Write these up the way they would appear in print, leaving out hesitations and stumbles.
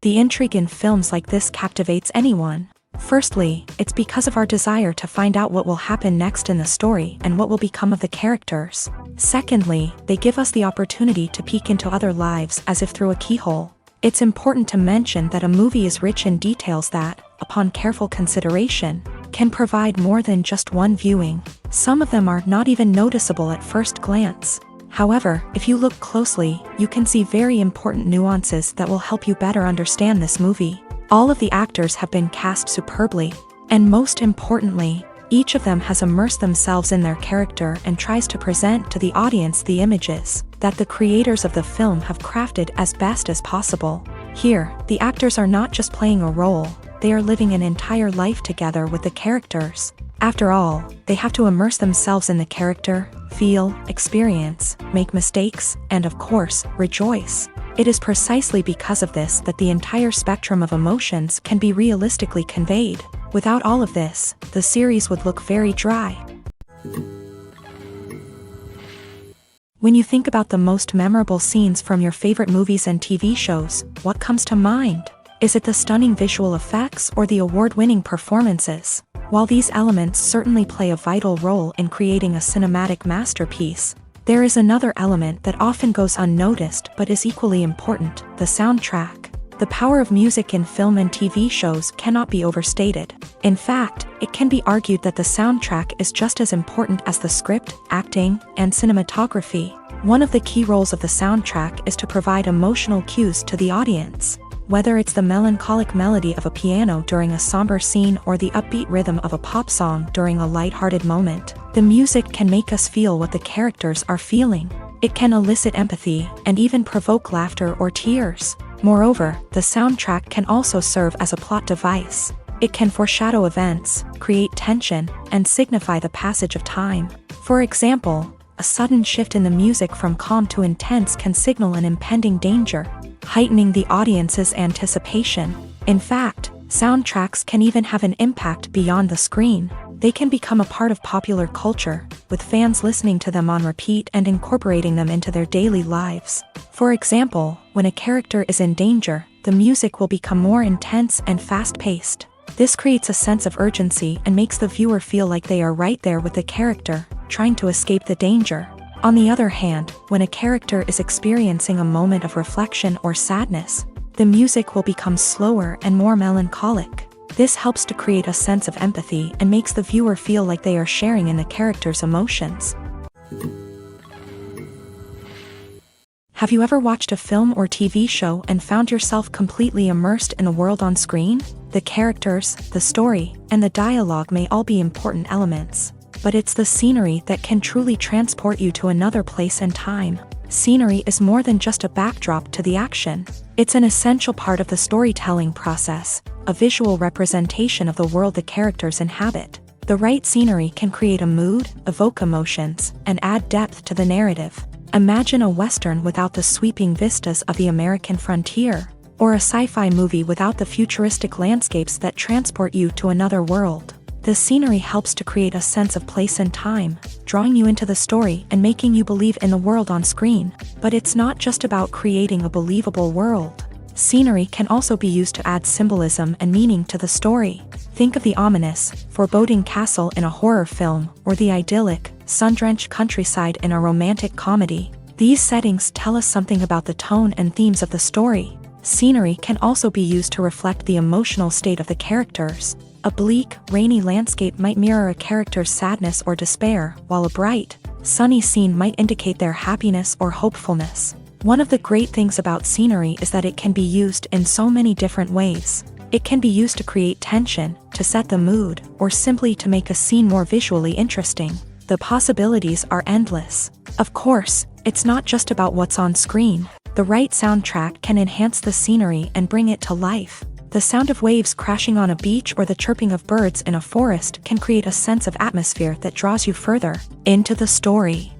The intrigue in films like this captivates anyone. Firstly, it's because of our desire to find out what will happen next in the story and what will become of the characters. Secondly, they give us the opportunity to peek into other lives as if through a keyhole. It's important to mention that a movie is rich in details that, upon careful consideration, can provide more than just one viewing. Some of them are not even noticeable at first glance. However, if you look closely, you can see very important nuances that will help you better understand this movie. All of the actors have been cast superbly, and most importantly, each of them has immersed themselves in their character and tries to present to the audience the images that the creators of the film have crafted as best as possible. Here, the actors are not just playing a role, they are living an entire life together with the characters. After all, they have to immerse themselves in the character, feel, experience, make mistakes, and of course, rejoice. It is precisely because of this that the entire spectrum of emotions can be realistically conveyed. Without all of this, the series would look very dry. When you think about the most memorable scenes from your favorite movies and TV shows, what comes to mind? Is it the stunning visual effects or the award-winning performances? While these elements certainly play a vital role in creating a cinematic masterpiece, there is another element that often goes unnoticed but is equally important: the soundtrack. The power of music in film and TV shows cannot be overstated. In fact, it can be argued that the soundtrack is just as important as the script, acting, and cinematography. One of the key roles of the soundtrack is to provide emotional cues to the audience. Whether it's the melancholic melody of a piano during a somber scene or the upbeat rhythm of a pop song during a lighthearted moment, the music can make us feel what the characters are feeling. It can elicit empathy and even provoke laughter or tears. Moreover, the soundtrack can also serve as a plot device. It can foreshadow events, create tension, and signify the passage of time. For example, a sudden shift in the music from calm to intense can signal an impending danger, heightening the audience's anticipation. In fact, soundtracks can even have an impact beyond the screen. They can become a part of popular culture, with fans listening to them on repeat and incorporating them into their daily lives. For example, when a character is in danger, the music will become more intense and fast-paced. This creates a sense of urgency and makes the viewer feel like they are right there with the character, trying to escape the danger. On the other hand, when a character is experiencing a moment of reflection or sadness, the music will become slower and more melancholic. This helps to create a sense of empathy and makes the viewer feel like they are sharing in the character's emotions. Have you ever watched a film or TV show and found yourself completely immersed in the world on screen? The characters, the story, and the dialogue may all be important elements, but it's the scenery that can truly transport you to another place and time. Scenery is more than just a backdrop to the action. It's an essential part of the storytelling process, a visual representation of the world the characters inhabit. The right scenery can create a mood, evoke emotions, and add depth to the narrative. Imagine a Western without the sweeping vistas of the American frontier, or a sci-fi movie without the futuristic landscapes that transport you to another world. The scenery helps to create a sense of place and time, drawing you into the story and making you believe in the world on screen. But it's not just about creating a believable world. Scenery can also be used to add symbolism and meaning to the story. Think of the ominous, foreboding castle in a horror film, or the idyllic, sun-drenched countryside in a romantic comedy. These settings tell us something about the tone and themes of the story. Scenery can also be used to reflect the emotional state of the characters. A bleak, rainy landscape might mirror a character's sadness or despair, while a bright, sunny scene might indicate their happiness or hopefulness. One of the great things about scenery is that it can be used in so many different ways. It can be used to create tension, to set the mood, or simply to make a scene more visually interesting. The possibilities are endless. Of course, it's not just about what's on screen. The right soundtrack can enhance the scenery and bring it to life. The sound of waves crashing on a beach or the chirping of birds in a forest can create a sense of atmosphere that draws you further into the story.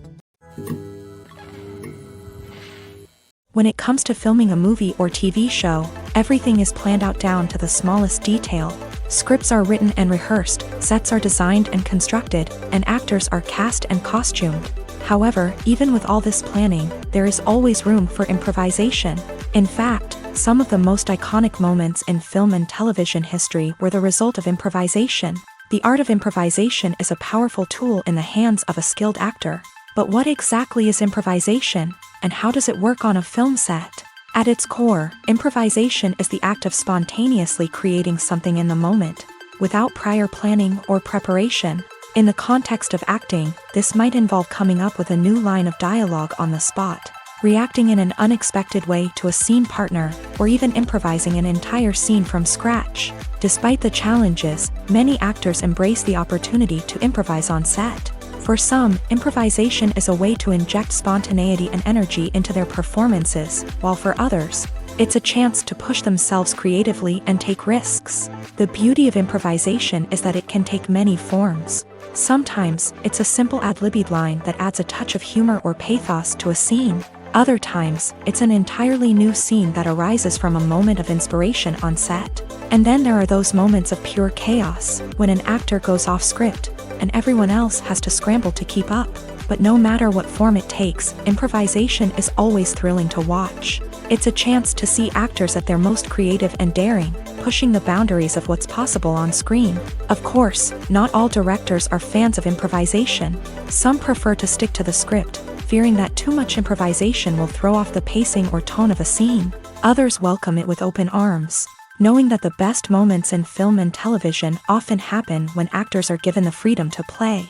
When it comes to filming a movie or TV show, everything is planned out down to the smallest detail. Scripts are written and rehearsed, sets are designed and constructed, and actors are cast and costumed. However, even with all this planning, there is always room for improvisation. In fact, some of the most iconic moments in film and television history were the result of improvisation. The art of improvisation is a powerful tool in the hands of a skilled actor. But what exactly is improvisation, and how does it work on a film set? At its core, improvisation is the act of spontaneously creating something in the moment, without prior planning or preparation. In the context of acting, this might involve coming up with a new line of dialogue on the spot, reacting in an unexpected way to a scene partner, or even improvising an entire scene from scratch. Despite the challenges, many actors embrace the opportunity to improvise on set. For some, improvisation is a way to inject spontaneity and energy into their performances, while for others, it's a chance to push themselves creatively and take risks. The beauty of improvisation is that it can take many forms. Sometimes, it's a simple ad-libbed line that adds a touch of humor or pathos to a scene. Other times, it's an entirely new scene that arises from a moment of inspiration on set. And then there are those moments of pure chaos, when an actor goes off script, and everyone else has to scramble to keep up. But no matter what form it takes, improvisation is always thrilling to watch. It's a chance to see actors at their most creative and daring, pushing the boundaries of what's possible on screen. Of course, not all directors are fans of improvisation. Some prefer to stick to the script, fearing that too much improvisation will throw off the pacing or tone of a scene. Others welcome it with open arms, knowing that the best moments in film and television often happen when actors are given the freedom to play.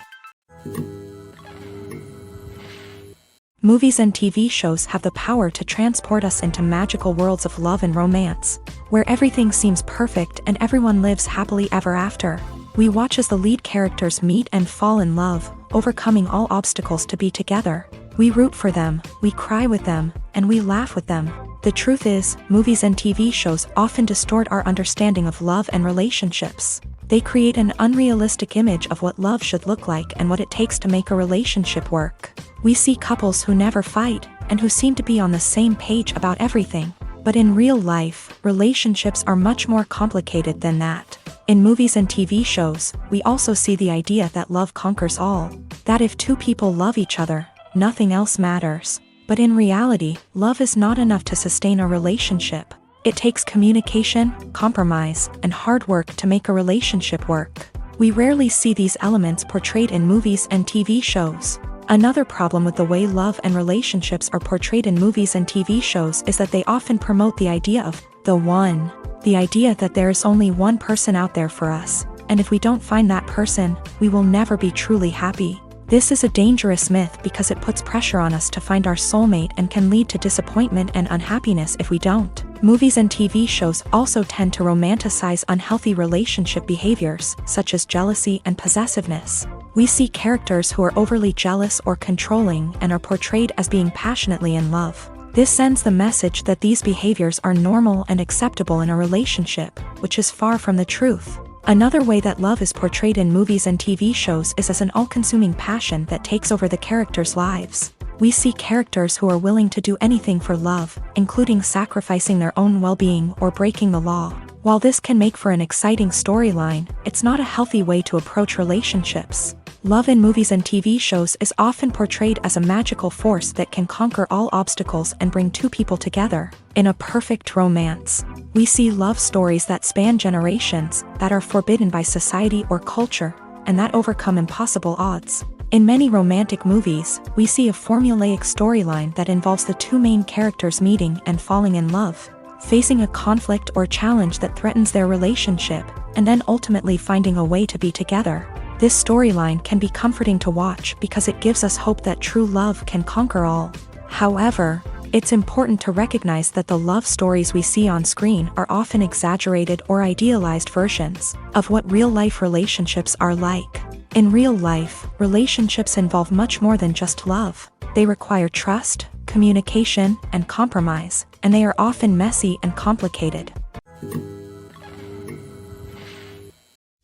Movies and TV shows have the power to transport us into magical worlds of love and romance, where everything seems perfect and everyone lives happily ever after. We watch as the lead characters meet and fall in love, overcoming all obstacles to be together. We root for them, we cry with them, and we laugh with them. The truth is, movies and TV shows often distort our understanding of love and relationships. They create an unrealistic image of what love should look like and what it takes to make a relationship work. We see couples who never fight, and who seem to be on the same page about everything. But in real life, relationships are much more complicated than that. In movies and TV shows, we also see the idea that love conquers all. That if two people love each other, nothing else matters. But in reality, love is not enough to sustain a relationship. It takes communication, compromise, and hard work to make a relationship work. We rarely see these elements portrayed in movies and TV shows. Another problem with the way love and relationships are portrayed in movies and TV shows is that they often promote the idea of the one. The idea that there is only one person out there for us, and if we don't find that person, we will never be truly happy. This is a dangerous myth because it puts pressure on us to find our soulmate and can lead to disappointment and unhappiness if we don't. Movies and TV shows also tend to romanticize unhealthy relationship behaviors, such as jealousy and possessiveness. We see characters who are overly jealous or controlling and are portrayed as being passionately in love. This sends the message that these behaviors are normal and acceptable in a relationship, which is far from the truth. Another way that love is portrayed in movies and TV shows is as an all-consuming passion that takes over the characters' lives. We see characters who are willing to do anything for love, including sacrificing their own well-being or breaking the law. While this can make for an exciting storyline, it's not a healthy way to approach relationships. Love in movies and TV shows is often portrayed as a magical force that can conquer all obstacles and bring two people together. In a perfect romance, we see love stories that span generations, that are forbidden by society or culture, and that overcome impossible odds. In many romantic movies, we see a formulaic storyline that involves the two main characters meeting and falling in love, facing a conflict or challenge that threatens their relationship, and then ultimately finding a way to be together. This storyline can be comforting to watch because it gives us hope that true love can conquer all. However, it's important to recognize that the love stories we see on screen are often exaggerated or idealized versions of what real-life relationships are like. In real life, relationships involve much more than just love. They require trust, communication, and compromise, and they are often messy and complicated.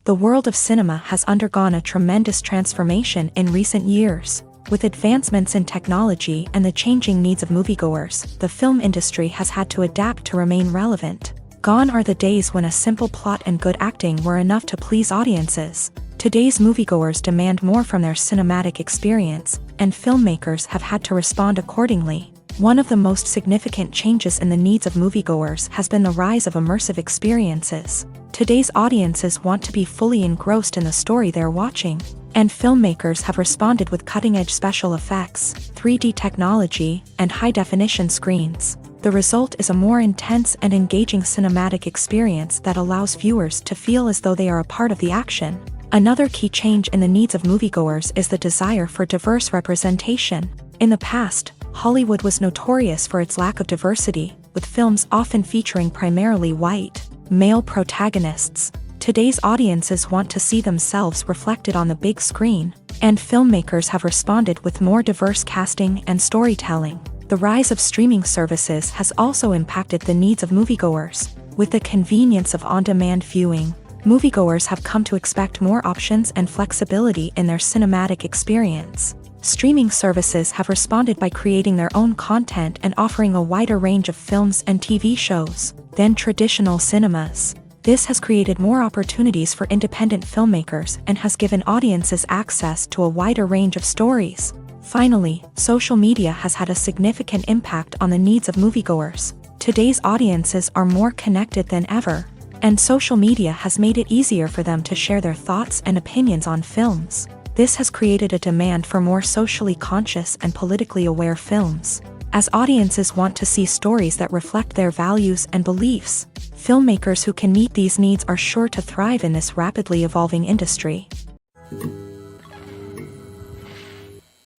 The world of cinema has undergone a tremendous transformation in recent years. With advancements in technology and the changing needs of moviegoers, the film industry has had to adapt to remain relevant. Gone are the days when a simple plot and good acting were enough to please audiences. Today's moviegoers demand more from their cinematic experience, and filmmakers have had to respond accordingly. One of the most significant changes in the needs of moviegoers has been the rise of immersive experiences. Today's audiences want to be fully engrossed in the story they're watching, and filmmakers have responded with cutting-edge special effects, 3D technology, and high-definition screens. The result is a more intense and engaging cinematic experience that allows viewers to feel as though they are a part of the action. Another key change in the needs of moviegoers is the desire for diverse representation. In the past, Hollywood was notorious for its lack of diversity, with films often featuring primarily white, male protagonists. Today's audiences want to see themselves reflected on the big screen, and filmmakers have responded with more diverse casting and storytelling. The rise of streaming services has also impacted the needs of moviegoers. With the convenience of on-demand viewing, moviegoers have come to expect more options and flexibility in their cinematic experience. Streaming services have responded by creating their own content and offering a wider range of films and TV shows than traditional cinemas. This has created more opportunities for independent filmmakers and has given audiences access to a wider range of stories. Finally, social media has had a significant impact on the needs of moviegoers. Today's audiences are more connected than ever, and social media has made it easier for them to share their thoughts and opinions on films. This has created a demand for more socially conscious and politically aware films. As audiences want to see stories that reflect their values and beliefs, filmmakers who can meet these needs are sure to thrive in this rapidly evolving industry.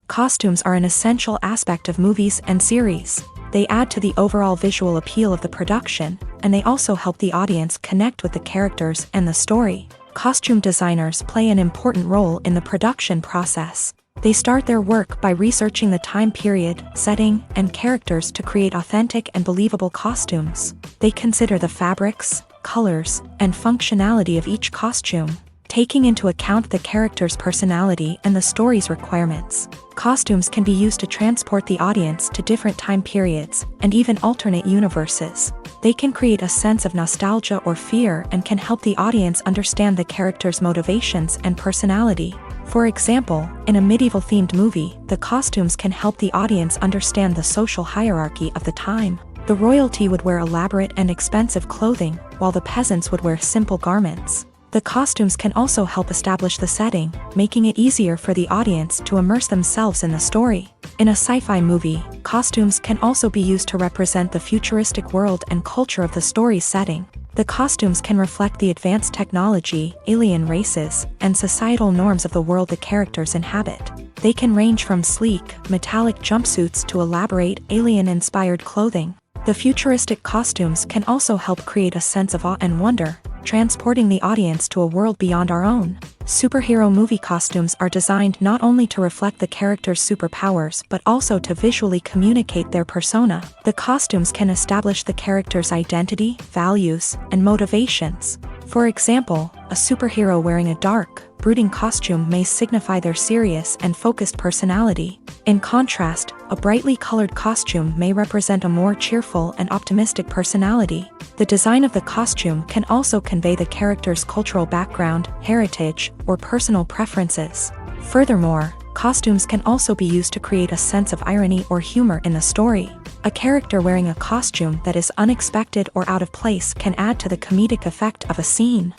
Costumes are an essential aspect of movies and series. They add to the overall visual appeal of the production, and they also help the audience connect with the characters and the story. Costume designers play an important role in the production process. They start their work by researching the time period, setting, and characters to create authentic and believable costumes. They consider the fabrics, colors, and functionality of each costume, taking into account the character's personality and the story's requirements. Costumes can be used to transport the audience to different time periods and even alternate universes. They can create a sense of nostalgia or fear and can help the audience understand the character's motivations and personality. For example, in a medieval-themed movie, the costumes can help the audience understand the social hierarchy of the time. The royalty would wear elaborate and expensive clothing, while the peasants would wear simple garments. The costumes can also help establish the setting, making it easier for the audience to immerse themselves in the story. In a sci-fi movie, costumes can also be used to represent the futuristic world and culture of the story's setting. The costumes can reflect the advanced technology, alien races, and societal norms of the world the characters inhabit. They can range from sleek, metallic jumpsuits to elaborate, alien-inspired clothing. The futuristic costumes can also help create a sense of awe and wonder, transporting the audience to a world beyond our own. Superhero movie costumes are designed not only to reflect the character's superpowers but also to visually communicate their persona. The costumes can establish the character's identity, values, and motivations. For example, a superhero wearing a dark, brooding costume may signify their serious and focused personality. In contrast, a brightly colored costume may represent a more cheerful and optimistic personality. The design of the costume can also convey the character's cultural background, heritage, or personal preferences. Furthermore, costumes can also be used to create a sense of irony or humor in the story. A character wearing a costume that is unexpected or out of place can add to the comedic effect of a scene.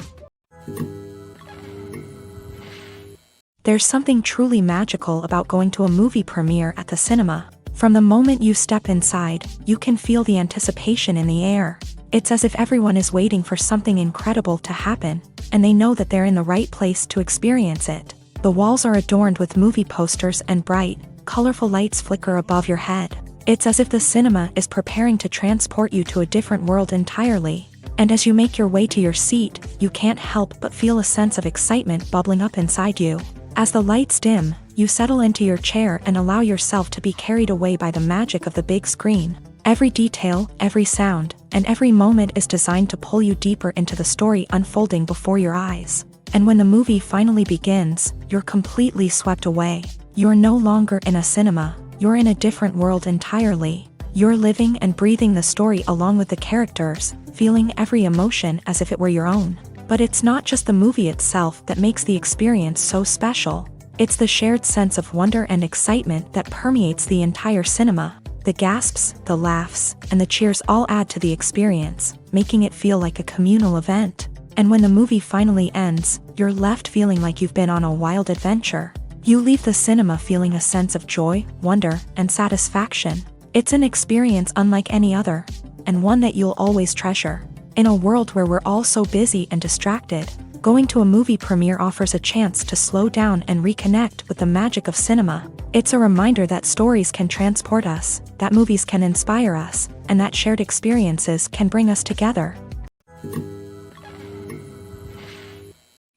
There's something truly magical about going to a movie premiere at the cinema. From the moment you step inside, you can feel the anticipation in the air. It's as if everyone is waiting for something incredible to happen, and they know that they're in the right place to experience it. The walls are adorned with movie posters and bright, colorful lights flicker above your head. It's as if the cinema is preparing to transport you to a different world entirely. And as you make your way to your seat, you can't help but feel a sense of excitement bubbling up inside you. As the lights dim, you settle into your chair and allow yourself to be carried away by the magic of the big screen. Every detail, every sound, and every moment is designed to pull you deeper into the story unfolding before your eyes. And when the movie finally begins, you're completely swept away. You're no longer in a cinema, you're in a different world entirely. You're living and breathing the story along with the characters, feeling every emotion as if it were your own. But it's not just the movie itself that makes the experience so special. It's the shared sense of wonder and excitement that permeates the entire cinema. The gasps, the laughs, and the cheers all add to the experience, making it feel like a communal event. And when the movie finally ends, you're left feeling like you've been on a wild adventure. You leave the cinema feeling a sense of joy, wonder, and satisfaction. It's an experience unlike any other, and one that you'll always treasure. In a world where we're all so busy and distracted, going to a movie premiere offers a chance to slow down and reconnect with the magic of cinema. It's a reminder that stories can transport us, that movies can inspire us, and that shared experiences can bring us together.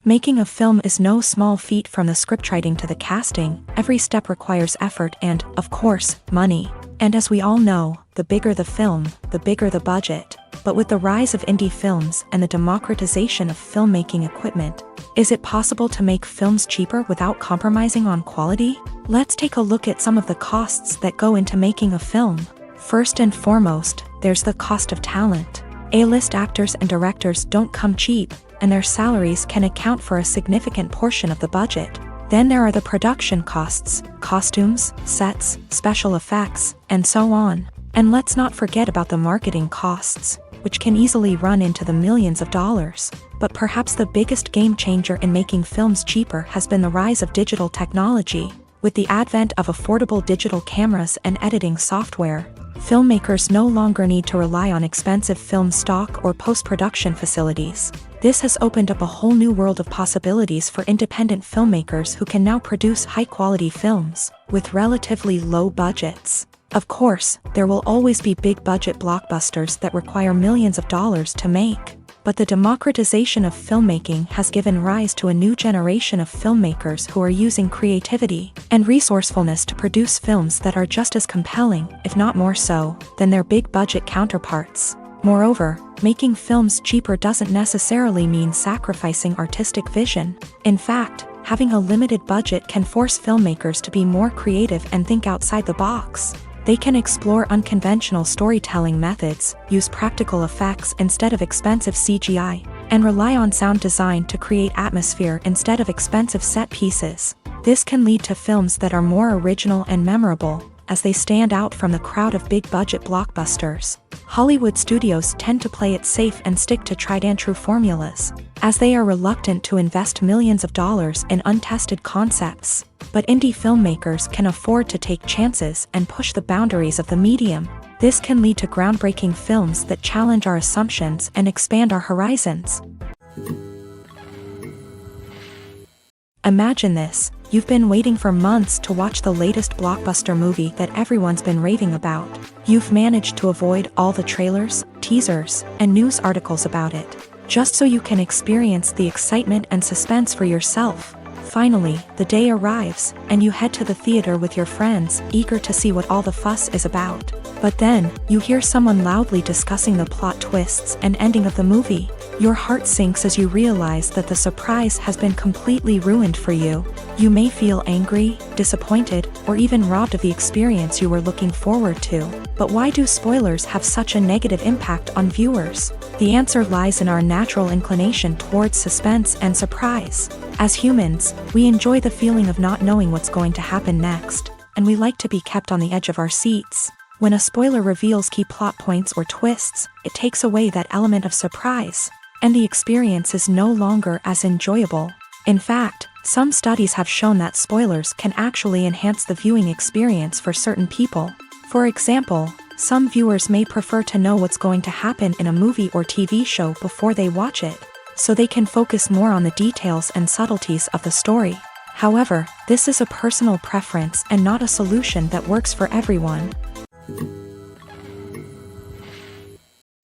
Making a film is no small feat. From the scriptwriting to the casting, every step requires effort and, of course, money. And as we all know, the bigger the film, the bigger the budget. But with the rise of indie films and the democratization of filmmaking equipment, is it possible to make films cheaper without compromising on quality? Let's take a look at some of the costs that go into making a film. First and foremost, there's the cost of talent. A-list actors and directors don't come cheap, and their salaries can account for a significant portion of the budget. Then there are the production costs, costumes, sets, special effects, and so on. And let's not forget about the marketing costs, which can easily run into the millions of dollars. But perhaps the biggest game changer in making films cheaper has been the rise of digital technology. With the advent of affordable digital cameras and editing software, filmmakers no longer need to rely on expensive film stock or post-production facilities. This has opened up a whole new world of possibilities for independent filmmakers who can now produce high-quality films with relatively low budgets. Of course, there will always be big-budget blockbusters that require millions of dollars to make. But the democratization of filmmaking has given rise to a new generation of filmmakers who are using creativity and resourcefulness to produce films that are just as compelling, if not more so, than their big-budget counterparts. Moreover, making films cheaper doesn't necessarily mean sacrificing artistic vision. In fact, having a limited budget can force filmmakers to be more creative and think outside the box. They can explore unconventional storytelling methods, use practical effects instead of expensive CGI, and rely on sound design to create atmosphere instead of expensive set pieces. This can lead to films that are more original and memorable, as they stand out from the crowd of big-budget blockbusters. Hollywood studios tend to play it safe and stick to tried-and-true formulas, as they are reluctant to invest millions of dollars in untested concepts. But indie filmmakers can afford to take chances and push the boundaries of the medium. This can lead to groundbreaking films that challenge our assumptions and expand our horizons. Imagine this: you've been waiting for months to watch the latest blockbuster movie that everyone's been raving about. You've managed to avoid all the trailers, teasers, and news articles about it, just so you can experience the excitement and suspense for yourself. Finally, the day arrives, and you head to the theater with your friends, eager to see what all the fuss is about. But then, you hear someone loudly discussing the plot twists and ending of the movie. Your heart sinks as you realize that the surprise has been completely ruined for you. You may feel angry, disappointed, or even robbed of the experience you were looking forward to. But why do spoilers have such a negative impact on viewers? The answer lies in our natural inclination towards suspense and surprise. As humans, we enjoy the feeling of not knowing what's going to happen next, and we like to be kept on the edge of our seats. When a spoiler reveals key plot points or twists, it takes away that element of surprise, and the experience is no longer as enjoyable. In fact, some studies have shown that spoilers can actually enhance the viewing experience for certain people. For example, some viewers may prefer to know what's going to happen in a movie or TV show before they watch it, so they can focus more on the details and subtleties of the story. However, this is a personal preference and not a solution that works for everyone.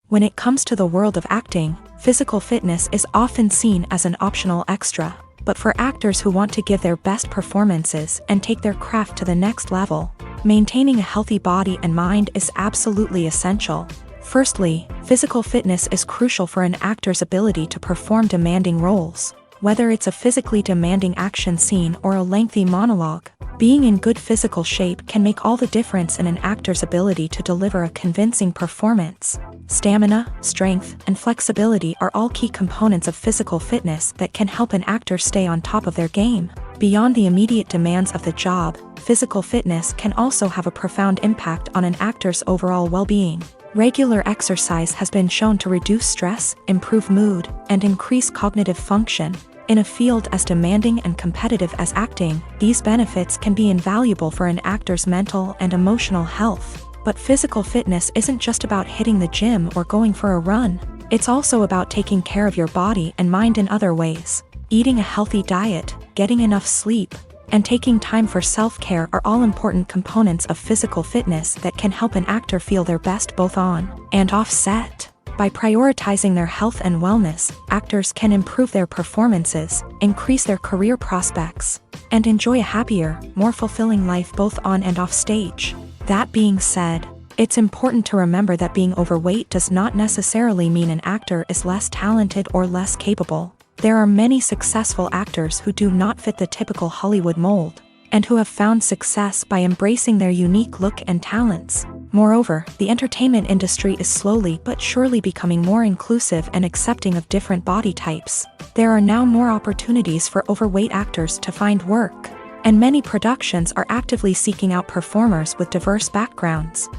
When it comes to the world of acting, physical fitness is often seen as an optional extra. But for actors who want to give their best performances and take their craft to the next level, maintaining a healthy body and mind is absolutely essential. Firstly, physical fitness is crucial for an actor's ability to perform demanding roles. Whether it's a physically demanding action scene or a lengthy monologue, being in good physical shape can make all the difference in an actor's ability to deliver a convincing performance. Stamina, strength, and flexibility are all key components of physical fitness that can help an actor stay on top of their game. Beyond the immediate demands of the job, physical fitness can also have a profound impact on an actor's overall well-being. Regular exercise has been shown to reduce stress, improve mood, and increase cognitive function. In a field as demanding and competitive as acting, these benefits can be invaluable for an actor's mental and emotional health. But physical fitness isn't just about hitting the gym or going for a run. It's also about taking care of your body and mind in other ways. Eating a healthy diet, getting enough sleep, and taking time for self-care are all important components of physical fitness that can help an actor feel their best both on and off set. By prioritizing their health and wellness, actors can improve their performances, increase their career prospects, and enjoy a happier, more fulfilling life both on and off stage. That being said, it's important to remember that being overweight does not necessarily mean an actor is less talented or less capable. There are many successful actors who do not fit the typical Hollywood mold, and who have found success by embracing their unique look and talents. Moreover, the entertainment industry is slowly but surely becoming more inclusive and accepting of different body types. There are now more opportunities for overweight actors to find work, and many productions are actively seeking out performers with diverse backgrounds.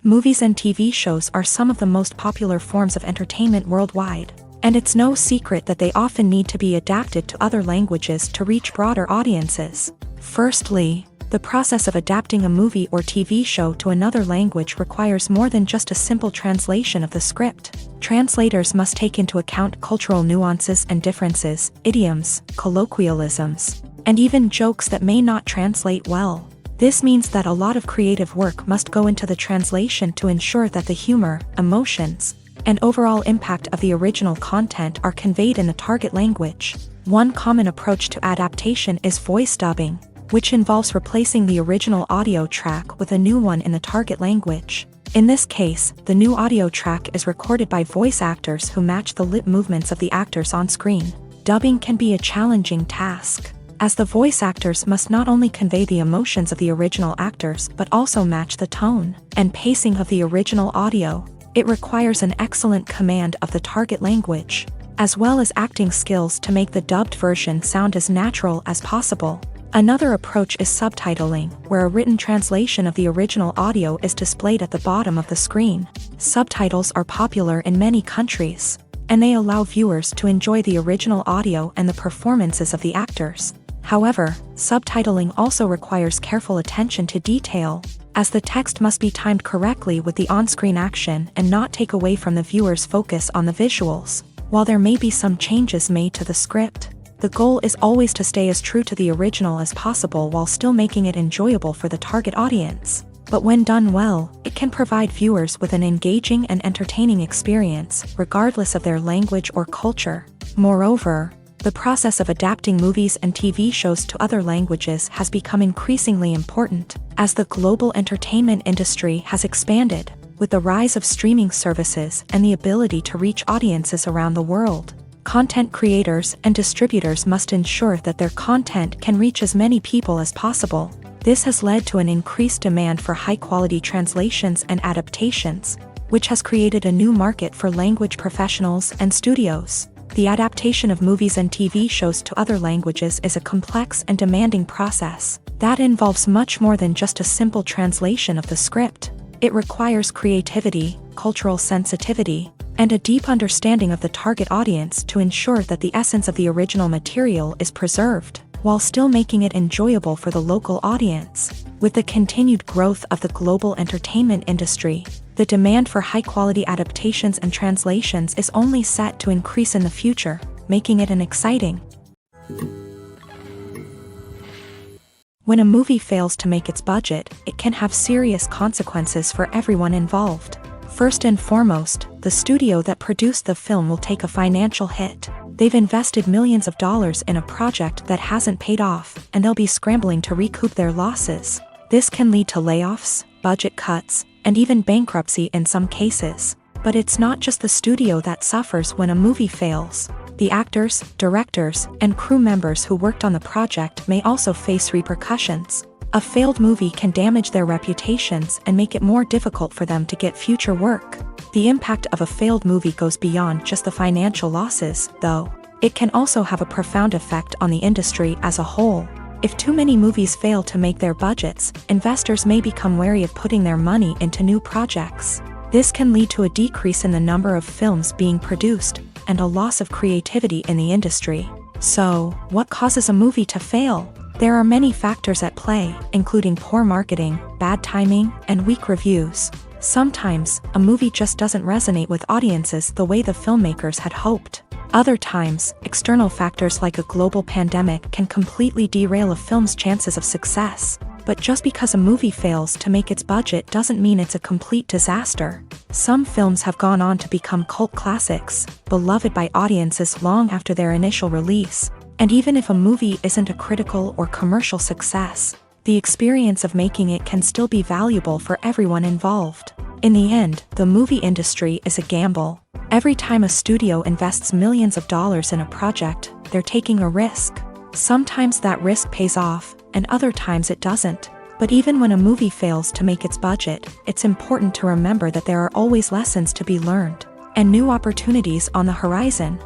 Movies and TV shows are some of the most popular forms of entertainment worldwide, and it's no secret that they often need to be adapted to other languages to reach broader audiences. Firstly, the process of adapting a movie or TV show to another language requires more than just a simple translation of the script. Translators must take into account cultural nuances and differences, idioms, colloquialisms, and even jokes that may not translate well. This means that a lot of creative work must go into the translation to ensure that the humor, emotions, and overall impact of the original content are conveyed in the target language. One common approach to adaptation is voice dubbing, which involves replacing the original audio track with a new one in the target language. In this case, the new audio track is recorded by voice actors who match the lip movements of the actors on screen. Dubbing can be a challenging task, as the voice actors must not only convey the emotions of the original actors but also match the tone and pacing of the original audio. It requires an excellent command of the target language, as well as acting skills to make the dubbed version sound as natural as possible. Another approach is subtitling, where a written translation of the original audio is displayed at the bottom of the screen. Subtitles are popular in many countries, and they allow viewers to enjoy the original audio and the performances of the actors. However, subtitling also requires careful attention to detail, as the text must be timed correctly with the on-screen action and not take away from the viewer's focus on the visuals. While there may be some changes made to the script, the goal is always to stay as true to the original as possible while still making it enjoyable for the target audience. But when done well, it can provide viewers with an engaging and entertaining experience, regardless of their language or culture. Moreover, the process of adapting movies and TV shows to other languages has become increasingly important, as the global entertainment industry has expanded, with the rise of streaming services and the ability to reach audiences around the world. Content creators and distributors must ensure that their content can reach as many people as possible. This has led to an increased demand for high-quality translations and adaptations, which has created a new market for language professionals and studios. The adaptation of movies and TV shows to other languages is a complex and demanding process that involves much more than just a simple translation of the script. It requires creativity, cultural sensitivity, and a deep understanding of the target audience to ensure that the essence of the original material is preserved, while still making it enjoyable for the local audience. With the continued growth of the global entertainment industry, the demand for high-quality adaptations and translations is only set to increase in the future, making it an exciting. When a movie fails to make its budget, it can have serious consequences for everyone involved. First and foremost, the studio that produced the film will take a financial hit. They've invested millions of dollars in a project that hasn't paid off, and they'll be scrambling to recoup their losses. This can lead to layoffs, budget cuts, and even bankruptcy in some cases. But it's not just the studio that suffers when a movie fails. The actors, directors, and crew members who worked on the project may also face repercussions. A failed movie can damage their reputations and make it more difficult for them to get future work. The impact of a failed movie goes beyond just the financial losses, though. It can also have a profound effect on the industry as a whole. If too many movies fail to make their budgets, investors may become wary of putting their money into new projects. This can lead to a decrease in the number of films being produced, and a loss of creativity in the industry. So, what causes a movie to fail? There are many factors at play, including poor marketing, bad timing, and weak reviews. Sometimes, a movie just doesn't resonate with audiences the way the filmmakers had hoped. Other times, external factors like a global pandemic can completely derail a film's chances of success. But just because a movie fails to make its budget doesn't mean it's a complete disaster. Some films have gone on to become cult classics, beloved by audiences long after their initial release. And even if a movie isn't a critical or commercial success, the experience of making it can still be valuable for everyone involved. In the end, the movie industry is a gamble. Every time a studio invests millions of dollars in a project, they're taking a risk. Sometimes that risk pays off, and other times it doesn't. But even when a movie fails to make its budget, it's important to remember that there are always lessons to be learned, and new opportunities on the horizon.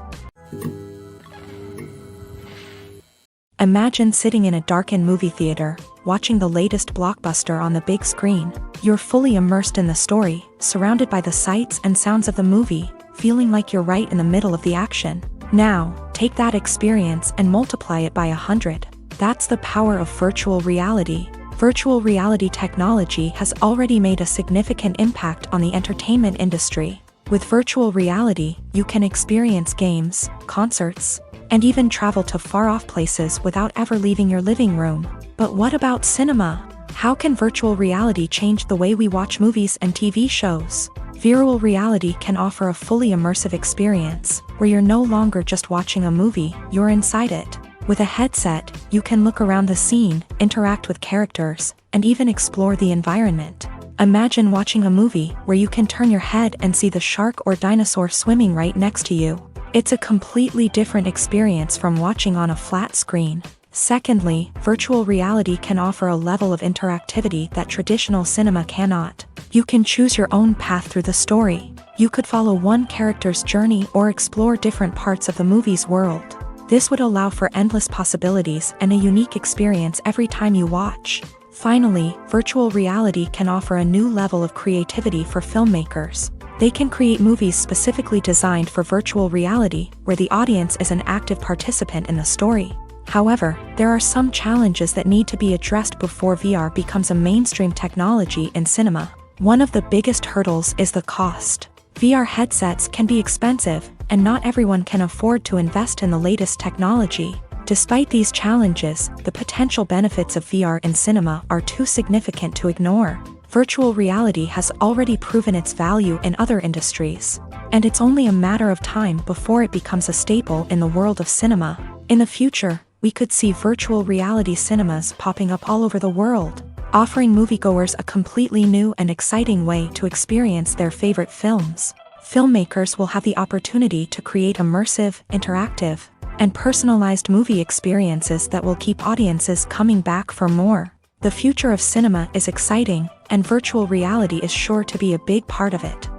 Imagine sitting in a darkened movie theater, watching the latest blockbuster on the big screen. You're fully immersed in the story, surrounded by the sights and sounds of the movie, feeling like you're right in the middle of the action. Now, take that experience and multiply it by 100. That's the power of virtual reality. Virtual reality technology has already made a significant impact on the entertainment industry. With virtual reality, you can experience games, concerts, and even travel to far-off places without ever leaving your living room. But what about cinema? How can virtual reality change the way we watch movies and TV shows? Virtual reality can offer a fully immersive experience, where you're no longer just watching a movie, you're inside it. With a headset, you can look around the scene, interact with characters, and even explore the environment. Imagine watching a movie where you can turn your head and see the shark or dinosaur swimming right next to you. It's a completely different experience from watching on a flat screen. Secondly, virtual reality can offer a level of interactivity that traditional cinema cannot. You can choose your own path through the story. You could follow one character's journey or explore different parts of the movie's world. This would allow for endless possibilities and a unique experience every time you watch. Finally, virtual reality can offer a new level of creativity for filmmakers. They can create movies specifically designed for virtual reality, where the audience is an active participant in the story. However, there are some challenges that need to be addressed before VR becomes a mainstream technology in cinema. One of the biggest hurdles is the cost. VR headsets can be expensive, and not everyone can afford to invest in the latest technology. Despite these challenges, the potential benefits of VR in cinema are too significant to ignore. Virtual reality has already proven its value in other industries, and it's only a matter of time before it becomes a staple in the world of cinema. In the future, we could see virtual reality cinemas popping up all over the world, offering moviegoers a completely new and exciting way to experience their favorite films. Filmmakers will have the opportunity to create immersive, interactive, and personalized movie experiences that will keep audiences coming back for more. The future of cinema is exciting, and virtual reality is sure to be a big part of it.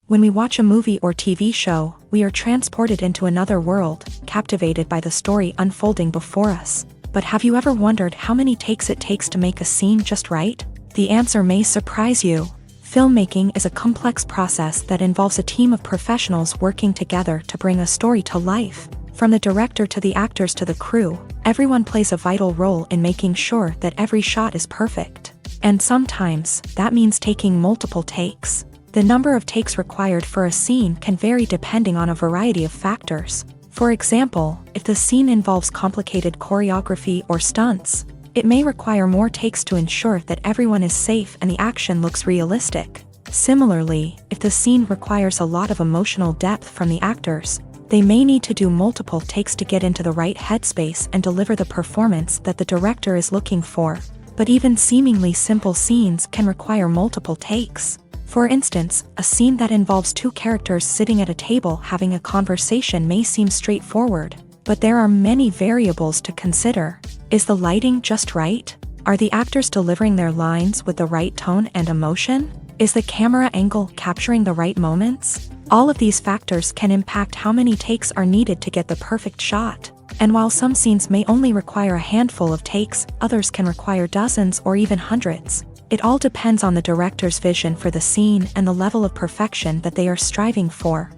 When we watch a movie or TV show, we are transported into another world, captivated by the story unfolding before us. But have you ever wondered how many takes it takes to make a scene just right? The answer may surprise you. Filmmaking is a complex process that involves a team of professionals working together to bring a story to life. From the director to the actors to the crew, everyone plays a vital role in making sure that every shot is perfect. And sometimes, that means taking multiple takes. The number of takes required for a scene can vary depending on a variety of factors. For example, if the scene involves complicated choreography or stunts, it may require more takes to ensure that everyone is safe and the action looks realistic. Similarly, if the scene requires a lot of emotional depth from the actors, they may need to do multiple takes to get into the right headspace and deliver the performance that the director is looking for. But even seemingly simple scenes can require multiple takes. For instance, a scene that involves two characters sitting at a table having a conversation may seem straightforward, but there are many variables to consider. Is the lighting just right? Are the actors delivering their lines with the right tone and emotion? Is the camera angle capturing the right moments? All of these factors can impact how many takes are needed to get the perfect shot. And while some scenes may only require a handful of takes, others can require dozens or even hundreds. It all depends on the director's vision for the scene and the level of perfection that they are striving for.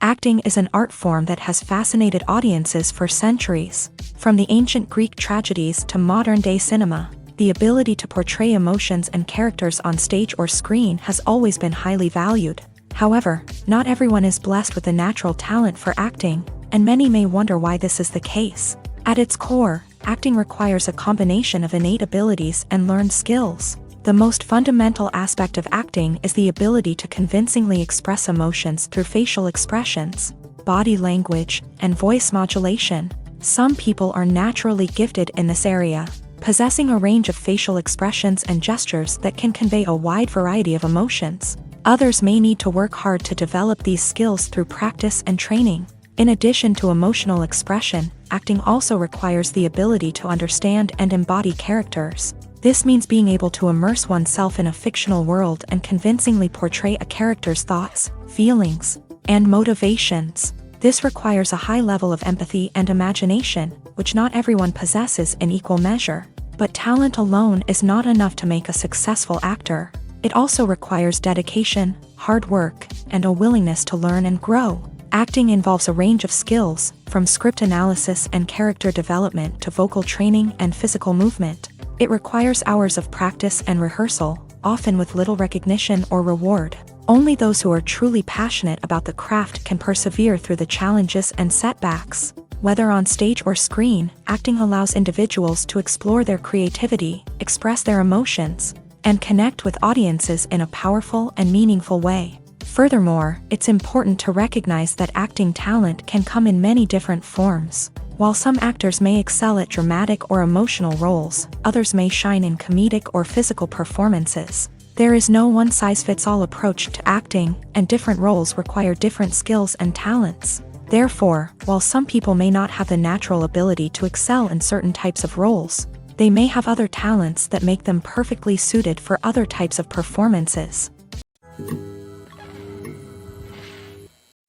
Acting is an art form that has fascinated audiences for centuries. From the ancient Greek tragedies to modern-day cinema, the ability to portray emotions and characters on stage or screen has always been highly valued. However, not everyone is blessed with a natural talent for acting, and many may wonder why this is the case. At its core, acting requires a combination of innate abilities and learned skills. The most fundamental aspect of acting is the ability to convincingly express emotions through facial expressions, body language, and voice modulation. Some people are naturally gifted in this area, possessing a range of facial expressions and gestures that can convey a wide variety of emotions. Others may need to work hard to develop these skills through practice and training. In addition to emotional expression, acting also requires the ability to understand and embody characters. This means being able to immerse oneself in a fictional world and convincingly portray a character's thoughts, feelings, and motivations. This requires a high level of empathy and imagination, which not everyone possesses in equal measure. But talent alone is not enough to make a successful actor. It also requires dedication, hard work, and a willingness to learn and grow. Acting involves a range of skills, from script analysis and character development to vocal training and physical movement. It requires hours of practice and rehearsal, often with little recognition or reward. Only those who are truly passionate about the craft can persevere through the challenges and setbacks. Whether on stage or screen, acting allows individuals to explore their creativity, express their emotions, and connect with audiences in a powerful and meaningful way. Furthermore, it's important to recognize that acting talent can come in many different forms. While some actors may excel at dramatic or emotional roles, others may shine in comedic or physical performances. There is no one-size-fits-all approach to acting, and different roles require different skills and talents. Therefore, while some people may not have the natural ability to excel in certain types of roles, they may have other talents that make them perfectly suited for other types of performances.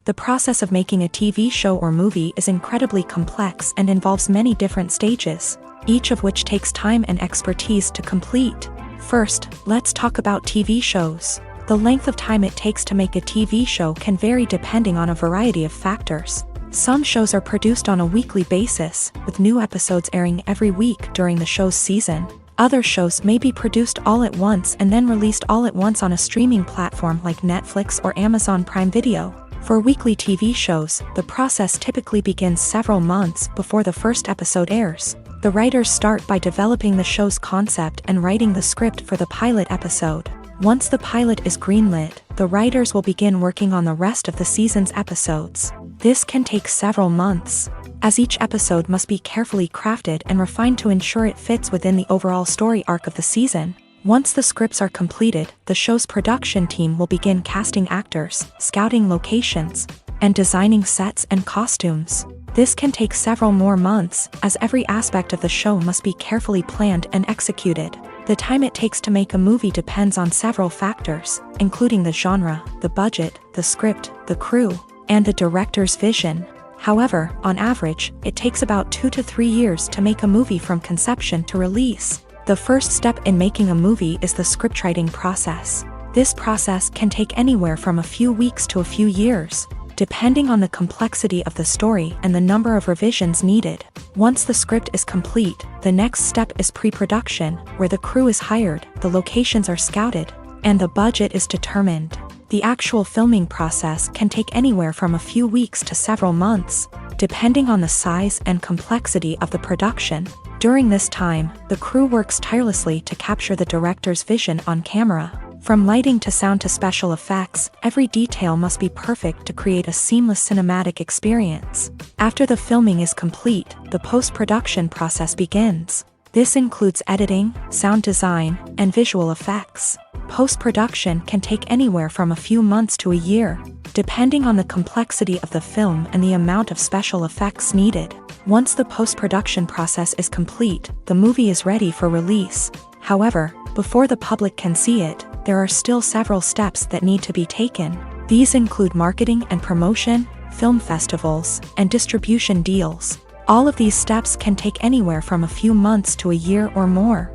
The process of making a TV show or movie is incredibly complex and involves many different stages, each of which takes time and expertise to complete. First, let's talk about TV shows. The length of time it takes to make a TV show can vary depending on a variety of factors. Some shows are produced on a weekly basis, with new episodes airing every week during the show's season. Other shows may be produced all at once and then released all at once on a streaming platform like Netflix or Amazon Prime Video. For weekly TV shows, the process typically begins several months before the first episode airs. The writers start by developing the show's concept and writing the script for the pilot episode. Once the pilot is greenlit, the writers will begin working on the rest of the season's episodes. This can take several months, as each episode must be carefully crafted and refined to ensure it fits within the overall story arc of the season. Once the scripts are completed, the show's production team will begin casting actors, scouting locations, and designing sets and costumes. This can take several more months, as every aspect of the show must be carefully planned and executed. The time it takes to make a movie depends on several factors, including the genre, the budget, the script, the crew, and the director's vision. However, on average, it takes about 2 to 3 years to make a movie from conception to release. The first step in making a movie is the scriptwriting process. This process can take anywhere from a few weeks to a few years, depending on the complexity of the story and the number of revisions needed. Once the script is complete, the next step is pre-production, where the crew is hired, the locations are scouted, and the budget is determined. The actual filming process can take anywhere from a few weeks to several months, depending on the size and complexity of the production. During this time, the crew works tirelessly to capture the director's vision on camera. From lighting to sound to special effects, every detail must be perfect to create a seamless cinematic experience. After the filming is complete, the post-production process begins. This includes editing, sound design, and visual effects. Post-production can take anywhere from a few months to a year, depending on the complexity of the film and the amount of special effects needed. Once the post-production process is complete, the movie is ready for release. However, before the public can see it, there are still several steps that need to be taken. These include marketing and promotion, film festivals, and distribution deals. All of these steps can take anywhere from a few months to a year or more.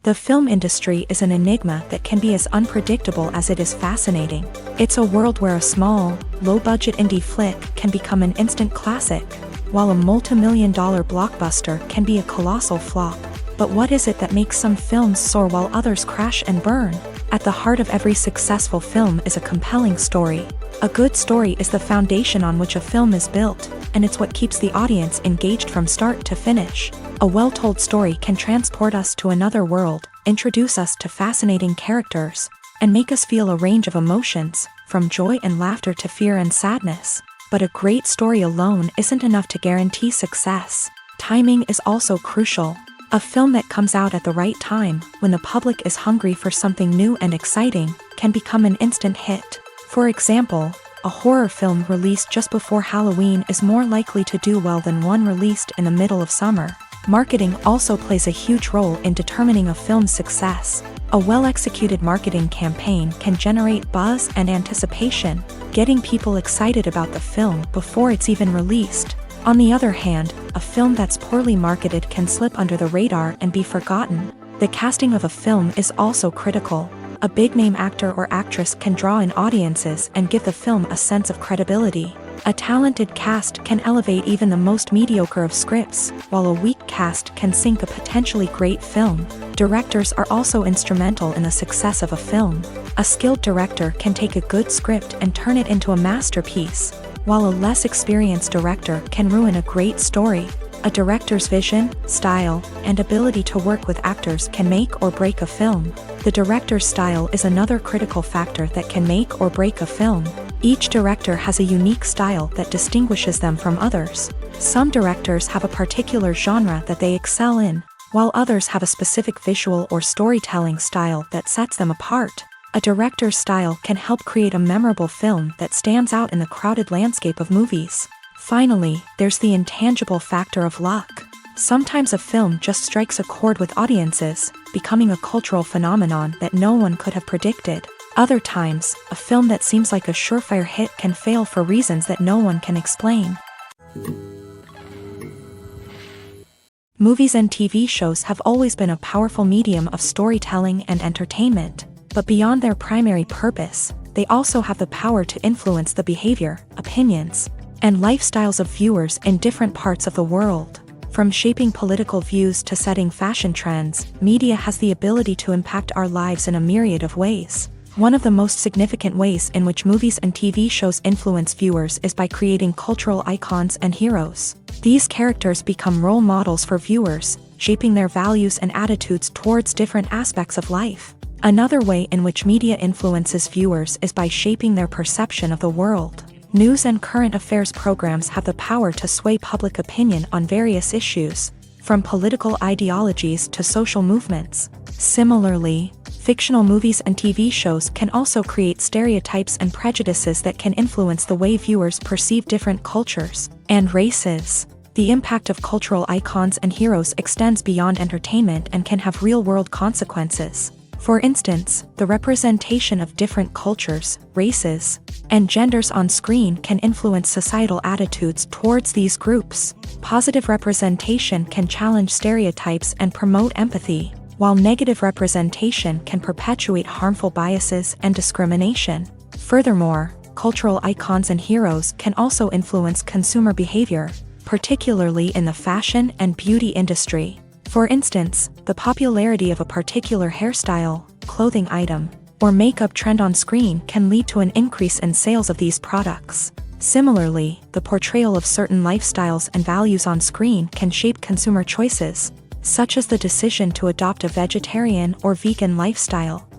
The film industry is an enigma that can be as unpredictable as it is fascinating. It's a world where a small, low-budget indie flick can become an instant classic, while a multi-million-dollar blockbuster can be a colossal flop. But what is it that makes some films soar while others crash and burn? At the heart of every successful film is a compelling story. A good story is the foundation on which a film is built, and it's what keeps the audience engaged from start to finish. A well-told story can transport us to another world, introduce us to fascinating characters, and make us feel a range of emotions, from joy and laughter to fear and sadness. But a great story alone isn't enough to guarantee success. Timing is also crucial. A film that comes out at the right time, when the public is hungry for something new and exciting, can become an instant hit. For example, a horror film released just before Halloween is more likely to do well than one released in the middle of summer. Marketing also plays a huge role in determining a film's success. A well-executed marketing campaign can generate buzz and anticipation, getting people excited about the film before it's even released. On the other hand, a film that's poorly marketed can slip under the radar and be forgotten. The casting of a film is also critical. A big-name actor or actress can draw in audiences and give the film a sense of credibility. A talented cast can elevate even the most mediocre of scripts, while a weak cast can sink a potentially great film. Directors are also instrumental in the success of a film. A skilled director can take a good script and turn it into a masterpiece, while a less experienced director can ruin a great story. A director's vision, style, and ability to work with actors can make or break a film. The director's style is another critical factor that can make or break a film. Each director has a unique style that distinguishes them from others. Some directors have a particular genre that they excel in, while others have a specific visual or storytelling style that sets them apart. A director's style can help create a memorable film that stands out in the crowded landscape of movies. Finally, there's the intangible factor of luck. Sometimes a film just strikes a chord with audiences, becoming a cultural phenomenon that no one could have predicted. Other times, a film that seems like a surefire hit can fail for reasons that no one can explain. Movies and TV shows have always been a powerful medium of storytelling and entertainment, but beyond their primary purpose, they also have the power to influence the behavior, opinions, and lifestyles of viewers in different parts of the world. From shaping political views to setting fashion trends, media has the ability to impact our lives in a myriad of ways. One of the most significant ways in which movies and TV shows influence viewers is by creating cultural icons and heroes. These characters become role models for viewers, shaping their values and attitudes towards different aspects of life. Another way in which media influences viewers is by shaping their perception of the world. News and current affairs programs have the power to sway public opinion on various issues, from political ideologies to social movements. Similarly, fictional movies and TV shows can also create stereotypes and prejudices that can influence the way viewers perceive different cultures and races. The impact of cultural icons and heroes extends beyond entertainment and can have real-world consequences. For instance, the representation of different cultures, races, and genders on screen can influence societal attitudes towards these groups. Positive representation can challenge stereotypes and promote empathy, while negative representation can perpetuate harmful biases and discrimination. Furthermore, cultural icons and heroes can also influence consumer behavior, particularly in the fashion and beauty industry. For instance, the popularity of a particular hairstyle, clothing item, or makeup trend on screen can lead to an increase in sales of these products. Similarly, the portrayal of certain lifestyles and values on screen can shape consumer choices, such as the decision to adopt a vegetarian or vegan lifestyle.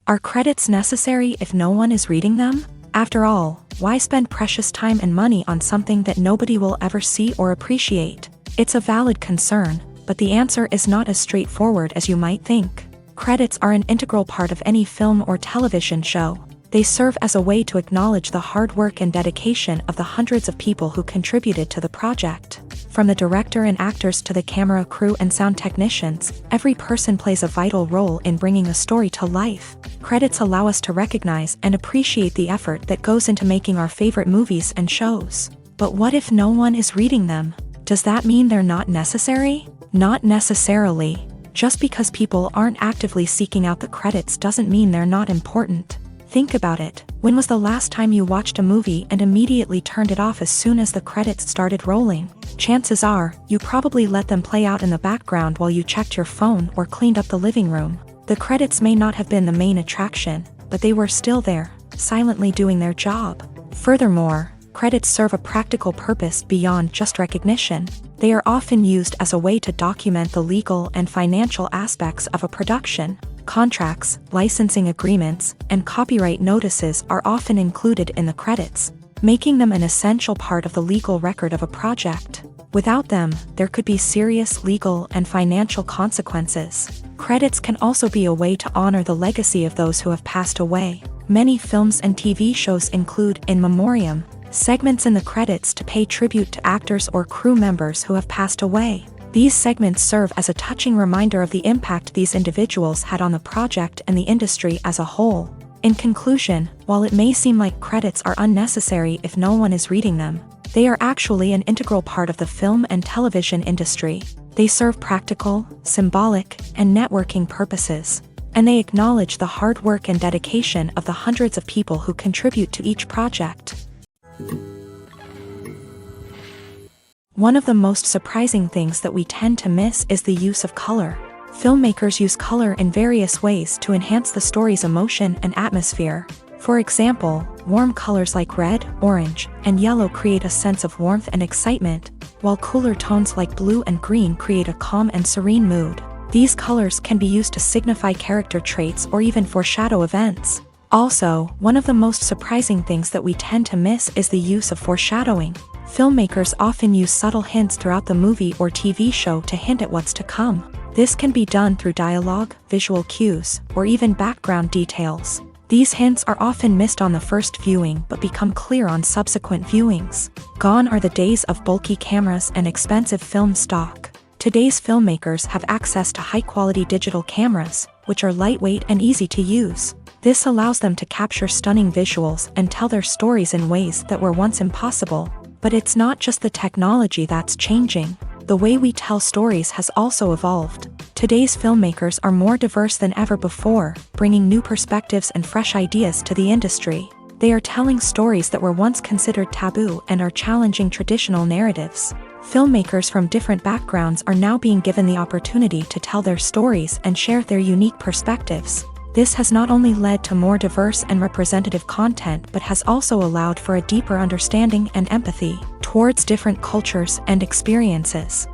Are credits necessary if no one is reading them? After all, why spend precious time and money on something that nobody will ever see or appreciate? It's a valid concern, but the answer is not as straightforward as you might think. Credits are an integral part of any film or television show. They serve as a way to acknowledge the hard work and dedication of the hundreds of people who contributed to the project. From the director and actors to the camera crew and sound technicians, every person plays a vital role in bringing a story to life. Credits allow us to recognize and appreciate the effort that goes into making our favorite movies and shows. But what if no one is reading them? Does that mean they're not necessary? Not necessarily. Just because people aren't actively seeking out the credits doesn't mean they're not important. Think about it. When was the last time you watched a movie and immediately turned it off as soon as the credits started rolling? Chances are, you probably let them play out in the background while you checked your phone or cleaned up the living room. The credits may not have been the main attraction, but they were still there, silently doing their job. Furthermore, credits serve a practical purpose beyond just recognition. They are often used as a way to document the legal and financial aspects of a production. Contracts, licensing agreements, and copyright notices are often included in the credits, making them an essential part of the legal record of a project. Without them, there could be serious legal and financial consequences. Credits can also be a way to honor the legacy of those who have passed away. Many films and TV shows include in memoriam segments in the credits to pay tribute to actors or crew members who have passed away. These segments serve as a touching reminder of the impact these individuals had on the project and the industry as a whole. In conclusion, while it may seem like credits are unnecessary if no one is reading them, they are actually an integral part of the film and television industry. They serve practical, symbolic, and networking purposes, and they acknowledge the hard work and dedication of the hundreds of people who contribute to each project. One of the most surprising things that we tend to miss is the use of color. Filmmakers use color in various ways to enhance the story's emotion and atmosphere. For example, warm colors like red, orange, and yellow create a sense of warmth and excitement, while cooler tones like blue and green create a calm and serene mood. These colors can be used to signify character traits or even foreshadow events. Also, one of the most surprising things that we tend to miss is the use of foreshadowing. Filmmakers often use subtle hints throughout the movie or TV show to hint at what's to come. This can be done through dialogue, visual cues, or even background details. These hints are often missed on the first viewing but become clear on subsequent viewings. Gone are the days of bulky cameras and expensive film stock. Today's filmmakers have access to high-quality digital cameras, which are lightweight and easy to use. This allows them to capture stunning visuals and tell their stories in ways that were once impossible. But it's not just the technology that's changing. The way we tell stories has also evolved. Today's filmmakers are more diverse than ever before, bringing new perspectives and fresh ideas to the industry. They are telling stories that were once considered taboo and are challenging traditional narratives. Filmmakers from different backgrounds are now being given the opportunity to tell their stories and share their unique perspectives. This has not only led to more diverse and representative content but has also allowed for a deeper understanding and empathy towards different cultures and experiences.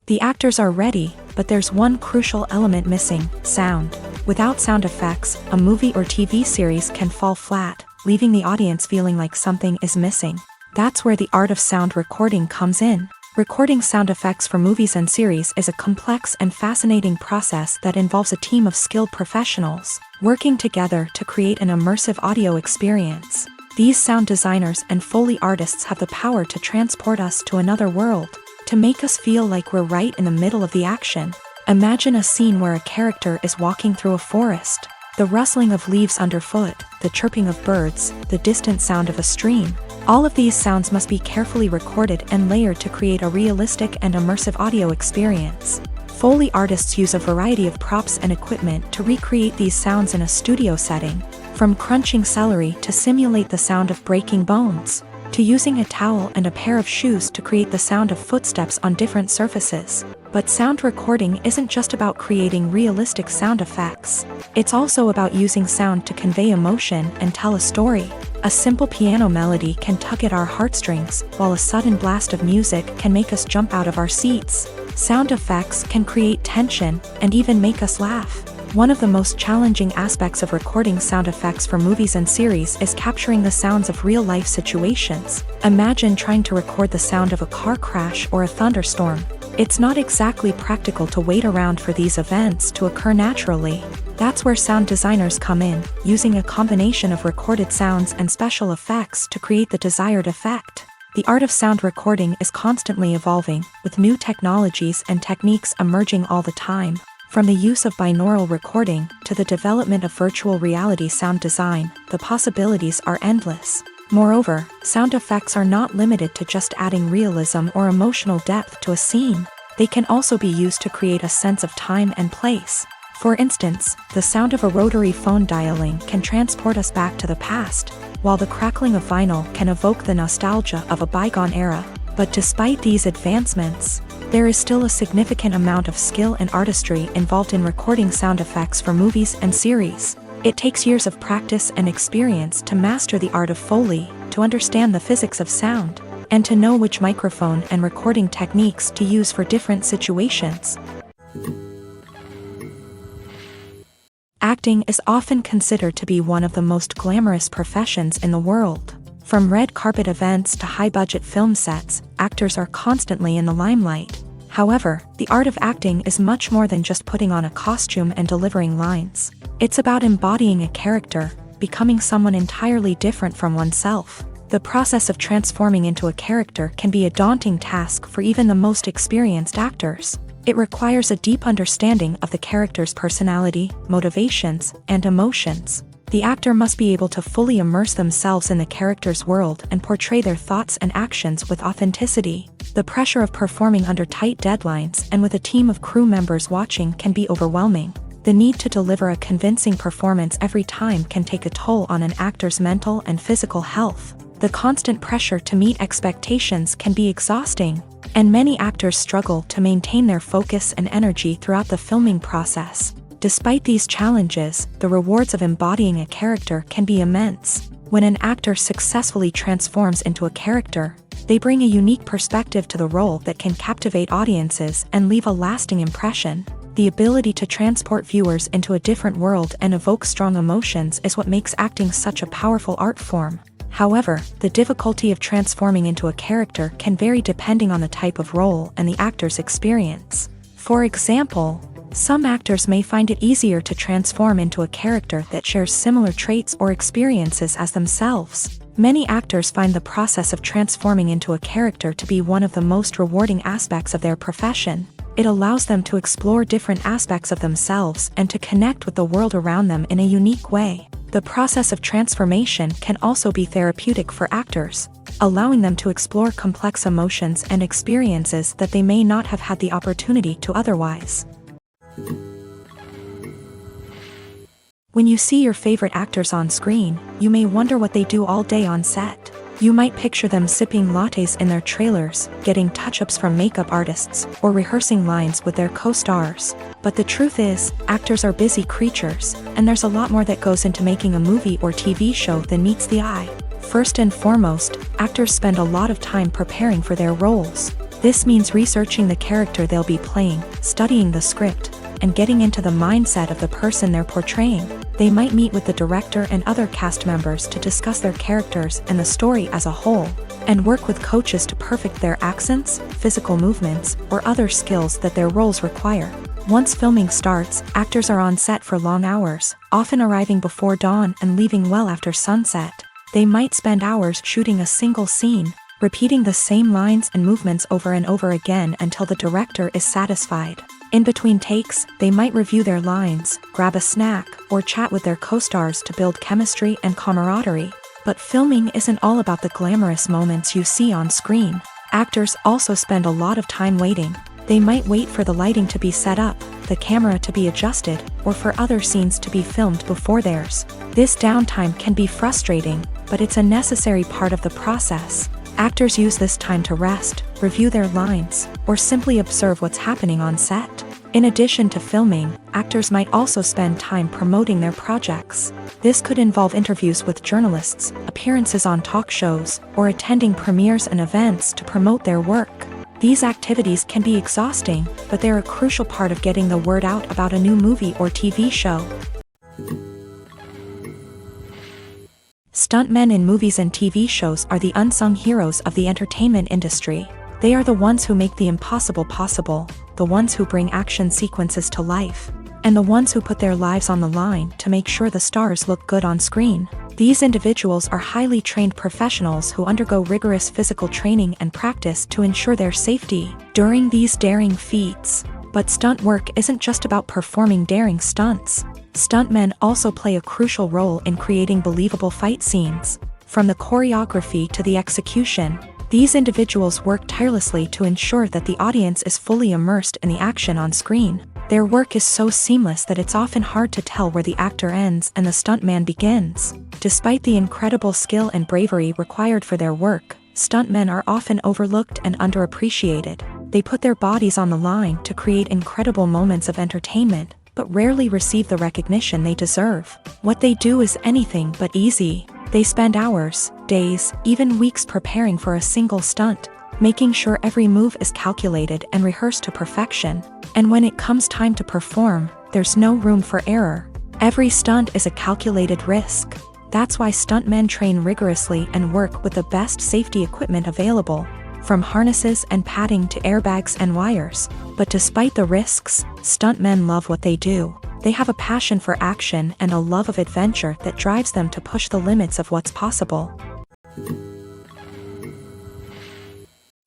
The actors are ready, but there's one crucial element missing: sound. Without sound effects, a movie or TV series can fall flat, leaving the audience feeling like something is missing. That's where the art of sound recording comes in. Recording sound effects for movies and series is a complex and fascinating process that involves a team of skilled professionals working together to create an immersive audio experience. These sound designers and Foley artists have the power to transport us to another world, to make us feel like we're right in the middle of the action. Imagine a scene where a character is walking through a forest. The rustling of leaves underfoot, the chirping of birds, the distant sound of a stream. All of these sounds must be carefully recorded and layered to create a realistic and immersive audio experience. Foley artists use a variety of props and equipment to recreate these sounds in a studio setting, from crunching celery to simulate the sound of breaking bones, to using a towel and a pair of shoes to create the sound of footsteps on different surfaces. But sound recording isn't just about creating realistic sound effects. It's also about using sound to convey emotion and tell a story. A simple piano melody can tug at our heartstrings, while a sudden blast of music can make us jump out of our seats. Sound effects can create tension and even make us laugh. One of the most challenging aspects of recording sound effects for movies and series is capturing the sounds of real-life situations. Imagine trying to record the sound of a car crash or a thunderstorm. It's not exactly practical to wait around for these events to occur naturally. That's where sound designers come in, using a combination of recorded sounds and special effects to create the desired effect. The art of sound recording is constantly evolving, with new technologies and techniques emerging all the time. From the use of binaural recording to the development of virtual reality sound design, the possibilities are endless. Moreover, sound effects are not limited to just adding realism or emotional depth to a scene. They can also be used to create a sense of time and place. For instance, the sound of a rotary phone dialing can transport us back to the past, while the crackling of vinyl can evoke the nostalgia of a bygone era. But despite these advancements, there is still a significant amount of skill and artistry involved in recording sound effects for movies and series. It takes years of practice and experience to master the art of Foley, to understand the physics of sound, and to know which microphone and recording techniques to use for different situations. Acting is often considered to be one of the most glamorous professions in the world. From red carpet events to high-budget film sets, actors are constantly in the limelight. However, the art of acting is much more than just putting on a costume and delivering lines. It's about embodying a character, becoming someone entirely different from oneself. The process of transforming into a character can be a daunting task for even the most experienced actors. It requires a deep understanding of the character's personality, motivations, and emotions. The actor must be able to fully immerse themselves in the character's world and portray their thoughts and actions with authenticity. The pressure of performing under tight deadlines and with a team of crew members watching can be overwhelming. The need to deliver a convincing performance every time can take a toll on an actor's mental and physical health. The constant pressure to meet expectations can be exhausting, and many actors struggle to maintain their focus and energy throughout the filming process. Despite these challenges, the rewards of embodying a character can be immense. When an actor successfully transforms into a character, they bring a unique perspective to the role that can captivate audiences and leave a lasting impression. The ability to transport viewers into a different world and evoke strong emotions is what makes acting such a powerful art form. However, the difficulty of transforming into a character can vary depending on the type of role and the actor's experience. For example, some actors may find it easier to transform into a character that shares similar traits or experiences as themselves. Many actors find the process of transforming into a character to be one of the most rewarding aspects of their profession. It allows them to explore different aspects of themselves and to connect with the world around them in a unique way. The process of transformation can also be therapeutic for actors, allowing them to explore complex emotions and experiences that they may not have had the opportunity to otherwise. When you see your favorite actors on screen, you may wonder what they do all day on set. You might picture them sipping lattes in their trailers, getting touch-ups from makeup artists, or rehearsing lines with their co-stars. But the truth is, actors are busy creatures, and there's a lot more that goes into making a movie or TV show than meets the eye. First and foremost, actors spend a lot of time preparing for their roles. This means researching the character they'll be playing, studying the script, and getting into the mindset of the person they're portraying. They might meet with the director and other cast members to discuss their characters and the story as a whole, and work with coaches to perfect their accents, physical movements, or other skills that their roles require. Once filming starts, actors are on set for long hours, often arriving before dawn and leaving well after sunset. They might spend hours shooting a single scene, repeating the same lines and movements over and over again until the director is satisfied. In between takes, they might review their lines, grab a snack, or chat with their co-stars to build chemistry and camaraderie. But filming isn't all about the glamorous moments you see on screen. Actors also spend a lot of time waiting. They might wait for the lighting to be set up, the camera to be adjusted, or for other scenes to be filmed before theirs. This downtime can be frustrating, but it's a necessary part of the process. Actors use this time to rest, review their lines, or simply observe what's happening on set. In addition to filming, actors might also spend time promoting their projects. This could involve interviews with journalists, appearances on talk shows, or attending premieres and events to promote their work. These activities can be exhausting, but they're a crucial part of getting the word out about a new movie or TV show. Stuntmen in movies and TV shows are the unsung heroes of the entertainment industry. They are the ones who make the impossible possible, the ones who bring action sequences to life. and the ones who put their lives on the line to make sure the stars look good on screen. These individuals are highly trained professionals who undergo rigorous physical training and practice to ensure their safety during these daring feats. But stunt work isn't just about performing daring stunts. Stuntmen also play a crucial role in creating believable fight scenes. From the choreography to the execution, these individuals work tirelessly to ensure that the audience is fully immersed in the action on screen. Their work is so seamless that it's often hard to tell where the actor ends and the stuntman begins. Despite the incredible skill and bravery required for their work, stuntmen are often overlooked and underappreciated. They put their bodies on the line to create incredible moments of entertainment, but rarely receive the recognition they deserve. What they do is anything but easy. They spend hours, days, even weeks preparing for a single stunt, making sure every move is calculated and rehearsed to perfection. And when it comes time to perform, there's no room for error. Every stunt is a calculated risk. That's why stuntmen train rigorously and work with the best safety equipment available, from harnesses and padding to airbags and wires. But despite the risks, stuntmen love what they do. They have a passion for action and a love of adventure that drives them to push the limits of what's possible.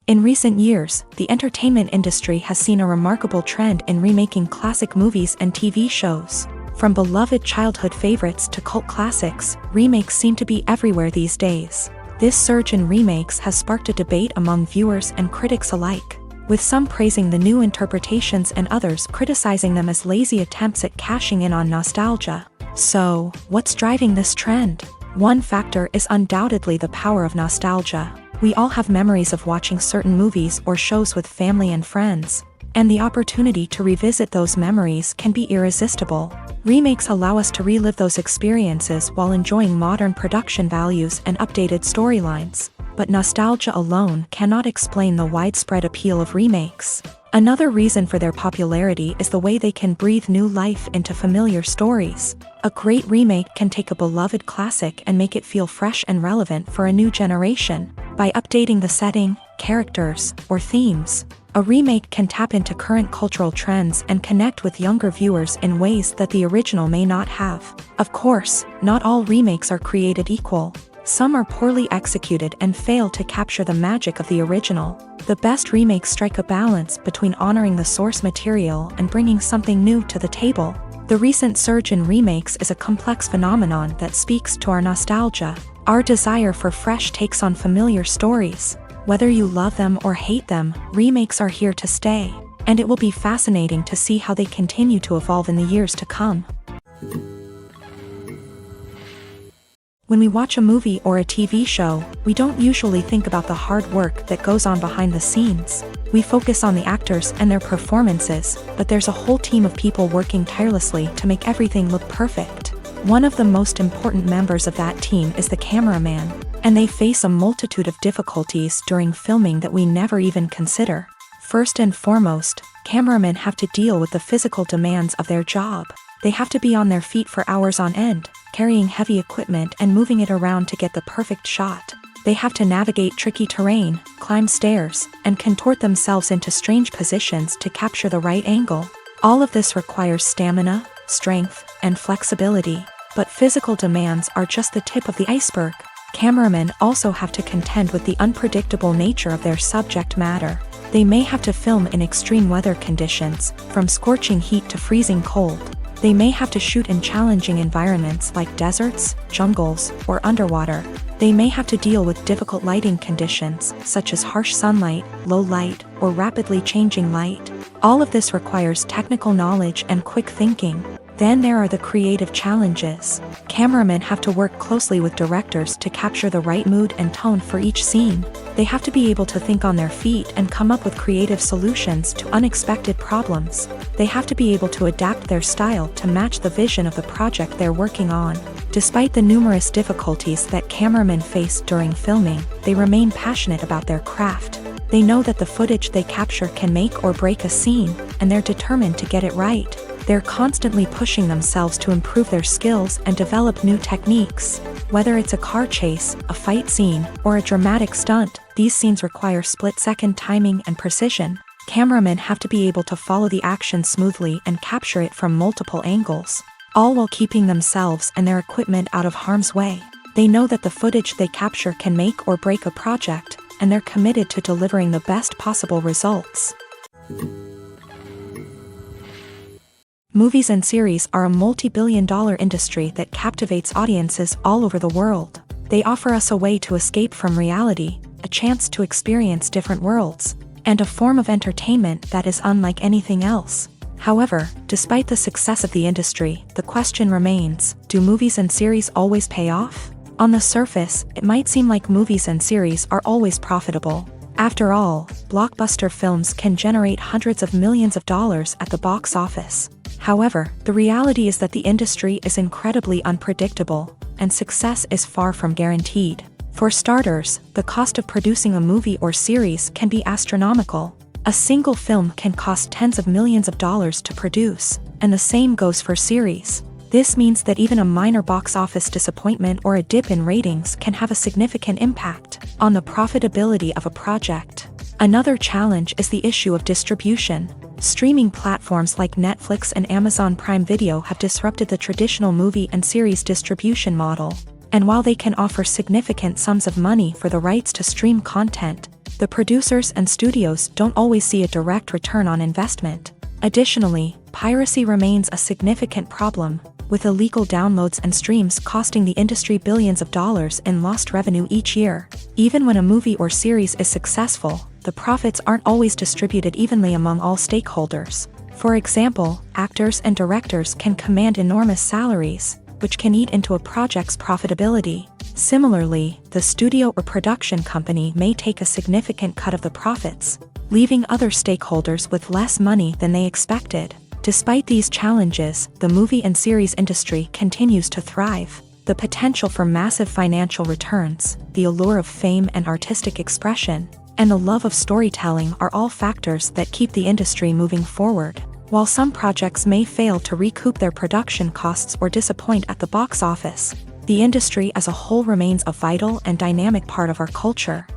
In recent years, the entertainment industry has seen a remarkable trend in remaking classic movies and TV shows. From beloved childhood favorites to cult classics, remakes seem to be everywhere these days. This surge in remakes has sparked a debate among viewers and critics alike, with some praising the new interpretations and others criticizing them as lazy attempts at cashing in on nostalgia. So, what's driving this trend? One factor is undoubtedly the power of nostalgia. We all have memories of watching certain movies or shows with family and friends, and the opportunity to revisit those memories can be irresistible. Remakes allow us to relive those experiences while enjoying modern production values and updated storylines. But nostalgia alone cannot explain the widespread appeal of remakes. Another reason for their popularity is the way they can breathe new life into familiar stories. A great remake can take a beloved classic and make it feel fresh and relevant for a new generation. By updating the setting, characters, or themes, a remake can tap into current cultural trends and connect with younger viewers in ways that the original may not have. Of course, not all remakes are created equal. Some are poorly executed and fail to capture the magic of the original. The best remakes strike a balance between honoring the source material and bringing something new to the table. The recent surge in remakes is a complex phenomenon that speaks to our nostalgia, our desire for fresh takes on familiar stories. Whether you love them or hate them, remakes are here to stay, and it will be fascinating to see how they continue to evolve in the years to come. When we watch a movie or a TV show, we don't usually think about the hard work that goes on behind the scenes. We focus on the actors and their performances, but there's a whole team of people working tirelessly to make everything look perfect. One of the most important members of that team is the cameraman, and they face a multitude of difficulties during filming that we never even consider. First and foremost, cameramen have to deal with the physical demands of their job. They have to be on their feet for hours on end, carrying heavy equipment and moving it around to get the perfect shot. They have to navigate tricky terrain, climb stairs, and contort themselves into strange positions to capture the right angle. All of this requires stamina, strength, and flexibility. But physical demands are just the tip of the iceberg. Cameramen also have to contend with the unpredictable nature of their subject matter. They may have to film in extreme weather conditions, from scorching heat to freezing cold. They may have to shoot in challenging environments like deserts, jungles, or underwater. They may have to deal with difficult lighting conditions, such as harsh sunlight, low light, or rapidly changing light. All of this requires technical knowledge and quick thinking. Then there are the creative challenges. Cameramen have to work closely with directors to capture the right mood and tone for each scene. They have to be able to think on their feet and come up with creative solutions to unexpected problems. They have to be able to adapt their style to match the vision of the project they're working on. Despite the numerous difficulties that cameramen face during filming, they remain passionate about their craft. They know that the footage they capture can make or break a scene, and they're determined to get it right. They're constantly pushing themselves to improve their skills and develop new techniques. Whether it's a car chase, a fight scene, or a dramatic stunt, these scenes require split-second timing and precision. Cameramen have to be able to follow the action smoothly and capture it from multiple angles, all while keeping themselves and their equipment out of harm's way. They know that the footage they capture can make or break a project, and they're committed to delivering the best possible results. Movies and series are a multi-billion-dollar industry that captivates audiences all over the world. They offer us a way to escape from reality, a chance to experience different worlds, and a form of entertainment that is unlike anything else. However, despite the success of the industry, the question remains, do movies and series always pay off? On the surface, it might seem like movies and series are always profitable. After all, blockbuster films can generate hundreds of millions of dollars at the box office. However, the reality is that the industry is incredibly unpredictable, and success is far from guaranteed. For starters, the cost of producing a movie or series can be astronomical. A single film can cost tens of millions of dollars to produce, and the same goes for series. This means that even a minor box office disappointment or a dip in ratings can have a significant impact on the profitability of a project. Another challenge is the issue of distribution. Streaming platforms like Netflix and Amazon Prime Video have disrupted the traditional movie and series distribution model. And while they can offer significant sums of money for the rights to stream content, the producers and studios don't always see a direct return on investment. Additionally, piracy remains a significant problem, with illegal downloads and streams costing the industry billions of dollars in lost revenue each year. Even when a movie or series is successful, the profits aren't always distributed evenly among all stakeholders. For example, actors and directors can command enormous salaries, which can eat into a project's profitability. Similarly, the studio or production company may take a significant cut of the profits, leaving other stakeholders with less money than they expected. Despite these challenges, the movie and series industry continues to thrive. The potential for massive financial returns, the allure of fame and artistic expression, and the love of storytelling are all factors that keep the industry moving forward. While some projects may fail to recoup their production costs or disappoint at the box office, the industry as a whole remains a vital and dynamic part of our culture.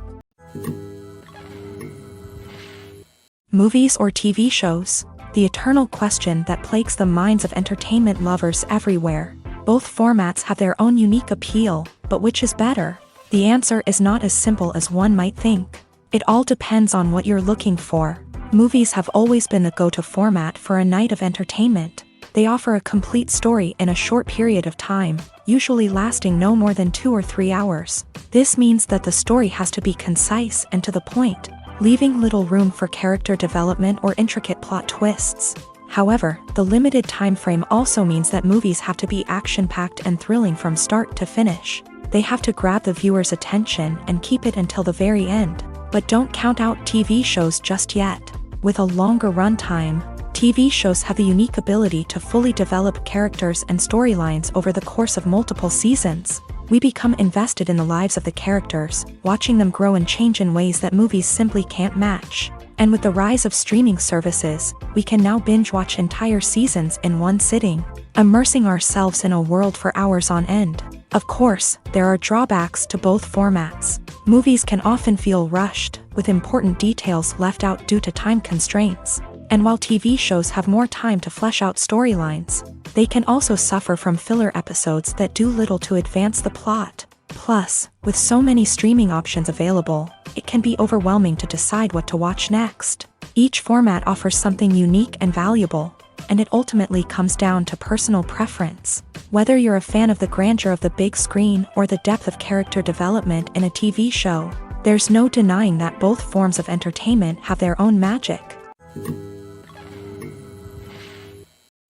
Movies or TV shows? The eternal question that plagues the minds of entertainment lovers everywhere. Both formats have their own unique appeal, but which is better? The answer is not as simple as one might think. It all depends on what you're looking for. Movies have always been the go-to format for a night of entertainment. They offer a complete story in a short period of time, usually lasting no more than 2 or 3 hours. This means that the story has to be concise and to the point, leaving little room for character development or intricate plot twists. However, the limited time frame also means that movies have to be action-packed and thrilling from start to finish. They have to grab the viewer's attention and keep it until the very end. But don't count out TV shows just yet. With a longer runtime, TV shows have the unique ability to fully develop characters and storylines over the course of multiple seasons. We become invested in the lives of the characters, watching them grow and change in ways that movies simply can't match. And with the rise of streaming services, we can now binge-watch entire seasons in one sitting, immersing ourselves in a world for hours on end. Of course, there are drawbacks to both formats. Movies can often feel rushed, with important details left out due to time constraints. And while TV shows have more time to flesh out storylines, they can also suffer from filler episodes that do little to advance the plot. Plus, with so many streaming options available, it can be overwhelming to decide what to watch next. Each format offers something unique and valuable, and it ultimately comes down to personal preference. Whether you're a fan of the grandeur of the big screen or the depth of character development in a TV show, there's no denying that both forms of entertainment have their own magic.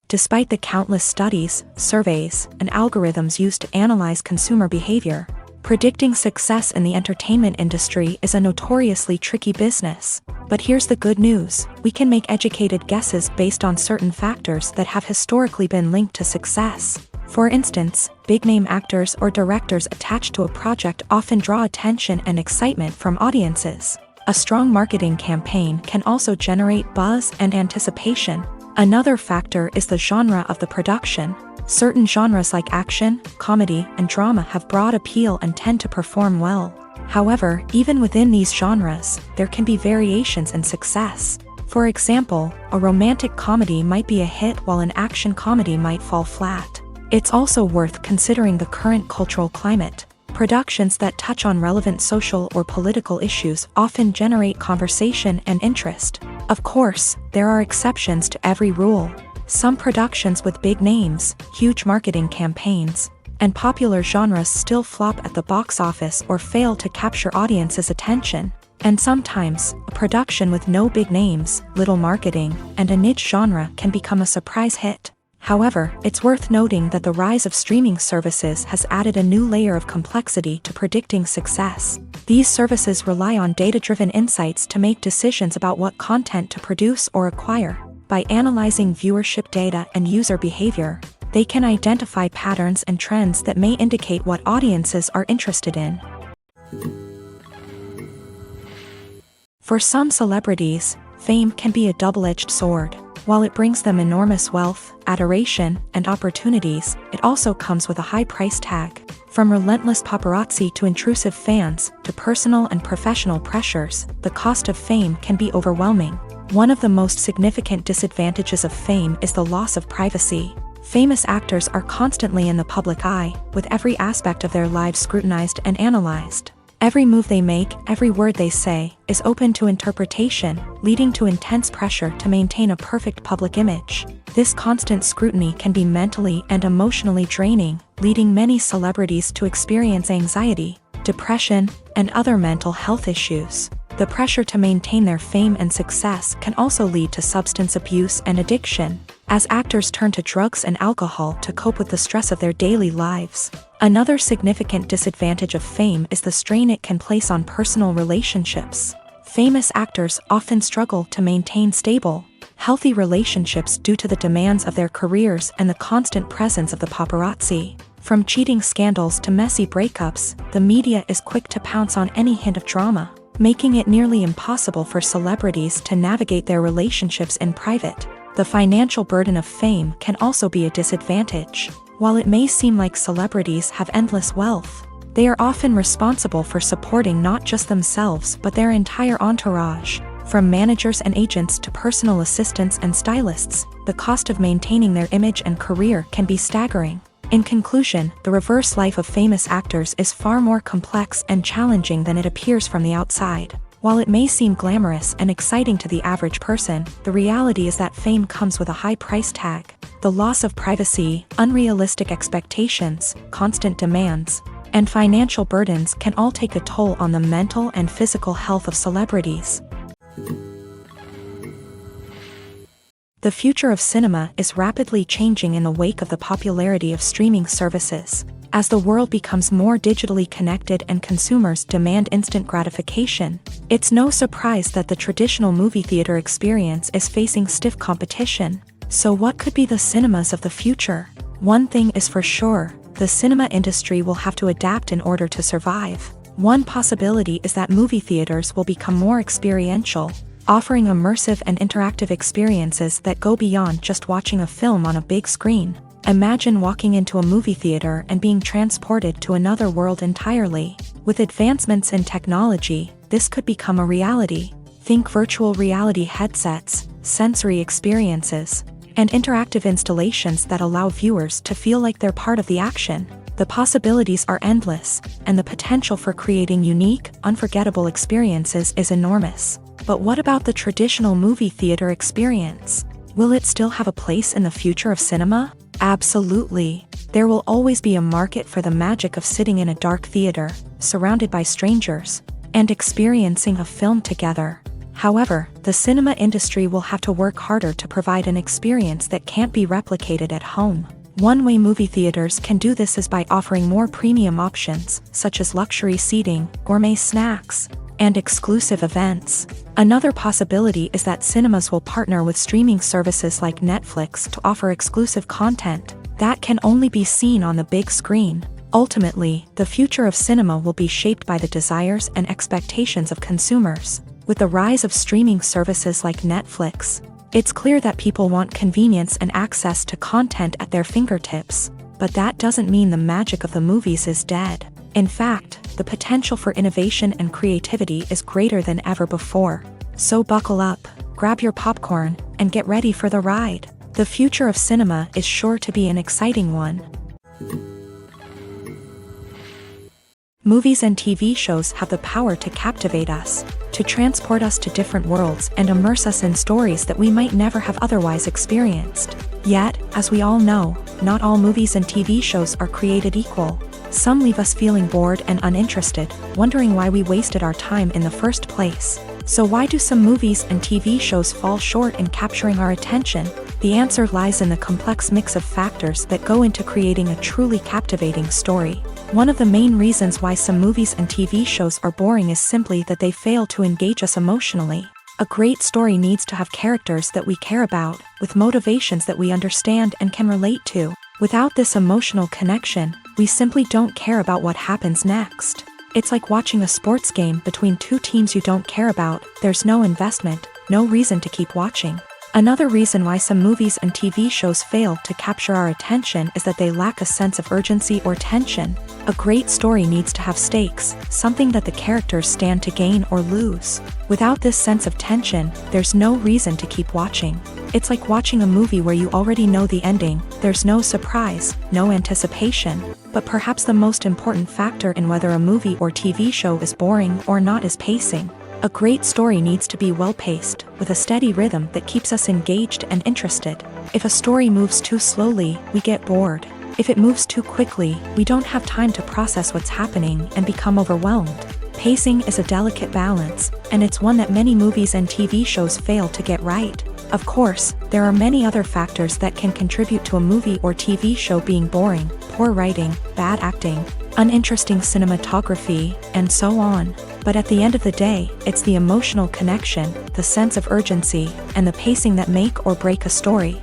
Despite the countless studies, surveys, and algorithms used to analyze consumer behavior, predicting success in the entertainment industry is a notoriously tricky business. But here's the good news: we can make educated guesses based on certain factors that have historically been linked to success. For instance, big-name actors or directors attached to a project often draw attention and excitement from audiences. A strong marketing campaign can also generate buzz and anticipation. Another factor is the genre of the production. Certain genres like action, comedy, and drama have broad appeal and tend to perform well. However, even within these genres, there can be variations in success. For example, a romantic comedy might be a hit while an action comedy might fall flat. It's also worth considering the current cultural climate. Productions that touch on relevant social or political issues often generate conversation and interest. Of course, there are exceptions to every rule. Some productions with big names, huge marketing campaigns, and popular genres still flop at the box office or fail to capture audiences' attention. And sometimes, a production with no big names, little marketing, and a niche genre can become a surprise hit. However, it's worth noting that the rise of streaming services has added a new layer of complexity to predicting success. These services rely on data-driven insights to make decisions about what content to produce or acquire. By analyzing viewership data and user behavior, they can identify patterns and trends that may indicate what audiences are interested in. For some celebrities, fame can be a double-edged sword. While it brings them enormous wealth, adoration, and opportunities, it also comes with a high price tag. From relentless paparazzi to intrusive fans, to personal and professional pressures, the cost of fame can be overwhelming. One of the most significant disadvantages of fame is the loss of privacy. Famous actors are constantly in the public eye, with every aspect of their lives scrutinized and analyzed. Every move they make, every word they say, is open to interpretation, leading to intense pressure to maintain a perfect public image. This constant scrutiny can be mentally and emotionally draining, leading many celebrities to experience anxiety, depression, and other mental health issues. The pressure to maintain their fame and success can also lead to substance abuse and addiction, as actors turn to drugs and alcohol to cope with the stress of their daily lives. Another significant disadvantage of fame is the strain it can place on personal relationships. Famous actors often struggle to maintain stable, healthy relationships due to the demands of their careers and the constant presence of the paparazzi. From cheating scandals to messy breakups, the media is quick to pounce on any hint of drama, making it nearly impossible for celebrities to navigate their relationships in private. The financial burden of fame can also be a disadvantage. While it may seem like celebrities have endless wealth, they are often responsible for supporting not just themselves but their entire entourage. From managers and agents to personal assistants and stylists, the cost of maintaining their image and career can be staggering. In conclusion, the reverse life of famous actors is far more complex and challenging than it appears from the outside. While it may seem glamorous and exciting to the average person, the reality is that fame comes with a high price tag. The loss of privacy, unrealistic expectations, constant demands, and financial burdens can all take a toll on the mental and physical health of celebrities. The future of cinema is rapidly changing in the wake of the popularity of streaming services. As the world becomes more digitally connected and consumers demand instant gratification, it's no surprise that the traditional movie theater experience is facing stiff competition. So what could be the cinemas of the future? One thing is for sure, the cinema industry will have to adapt in order to survive. One possibility is that movie theaters will become more experiential, offering immersive and interactive experiences that go beyond just watching a film on a big screen. Imagine walking into a movie theater and being transported to another world entirely. With advancements in technology, this could become a reality. Think virtual reality headsets, sensory experiences, and interactive installations that allow viewers to feel like they're part of the action. The possibilities are endless, and the potential for creating unique, unforgettable experiences is enormous. But what about the traditional movie theater experience? Will it still have a place in the future of cinema? Absolutely. There will always be a market for the magic of sitting in a dark theater, surrounded by strangers, and experiencing a film together. However, the cinema industry will have to work harder to provide an experience that can't be replicated at home. One way movie theaters can do this is by offering more premium options, such as luxury seating, gourmet snacks, and exclusive events. Another possibility is that cinemas will partner with streaming services like Netflix to offer exclusive content that can only be seen on the big screen. Ultimately, the future of cinema will be shaped by the desires and expectations of consumers. With the rise of streaming services like Netflix, it's clear that people want convenience and access to content at their fingertips. But that doesn't mean the magic of the movies is dead. In fact, the potential for innovation and creativity is greater than ever before. So buckle up. grab your popcorn, and get ready for the ride. The future of cinema is sure to be an exciting one. Movies and TV shows have the power to captivate us, to transport us to different worlds and immerse us in stories that we might never have otherwise experienced. Yet, as we all know, not all movies and TV shows are created equal. Some leave us feeling bored and uninterested, wondering why we wasted our time in the first place. So why do some movies and TV shows fall short in capturing our attention? The answer lies in the complex mix of factors that go into creating a truly captivating story. One of the main reasons why some movies and TV shows are boring is simply that they fail to engage us emotionally. A great story needs to have characters that we care about, with motivations that we understand and can relate to. Without this emotional connection, we simply don't care about what happens next. It's like watching a sports game between two teams you don't care about. There's no investment, no reason to keep watching. Another reason why some movies and TV shows fail to capture our attention is that they lack a sense of urgency or tension. A great story needs to have stakes, something that the characters stand to gain or lose. Without this sense of tension, there's no reason to keep watching. It's like watching a movie where you already know the ending. There's no surprise, no anticipation. But perhaps the most important factor in whether a movie or TV show is boring or not is pacing. A great story needs to be well-paced, with a steady rhythm that keeps us engaged and interested. If a story moves too slowly, we get bored. If it moves too quickly, we don't have time to process what's happening and become overwhelmed. Pacing is a delicate balance, and it's one that many movies and TV shows fail to get right. Of course, there are many other factors that can contribute to a movie or TV show being boring: poor writing, bad acting, uninteresting cinematography, and so on. But at the end of the day, it's the emotional connection, the sense of urgency, and the pacing that make or break a story.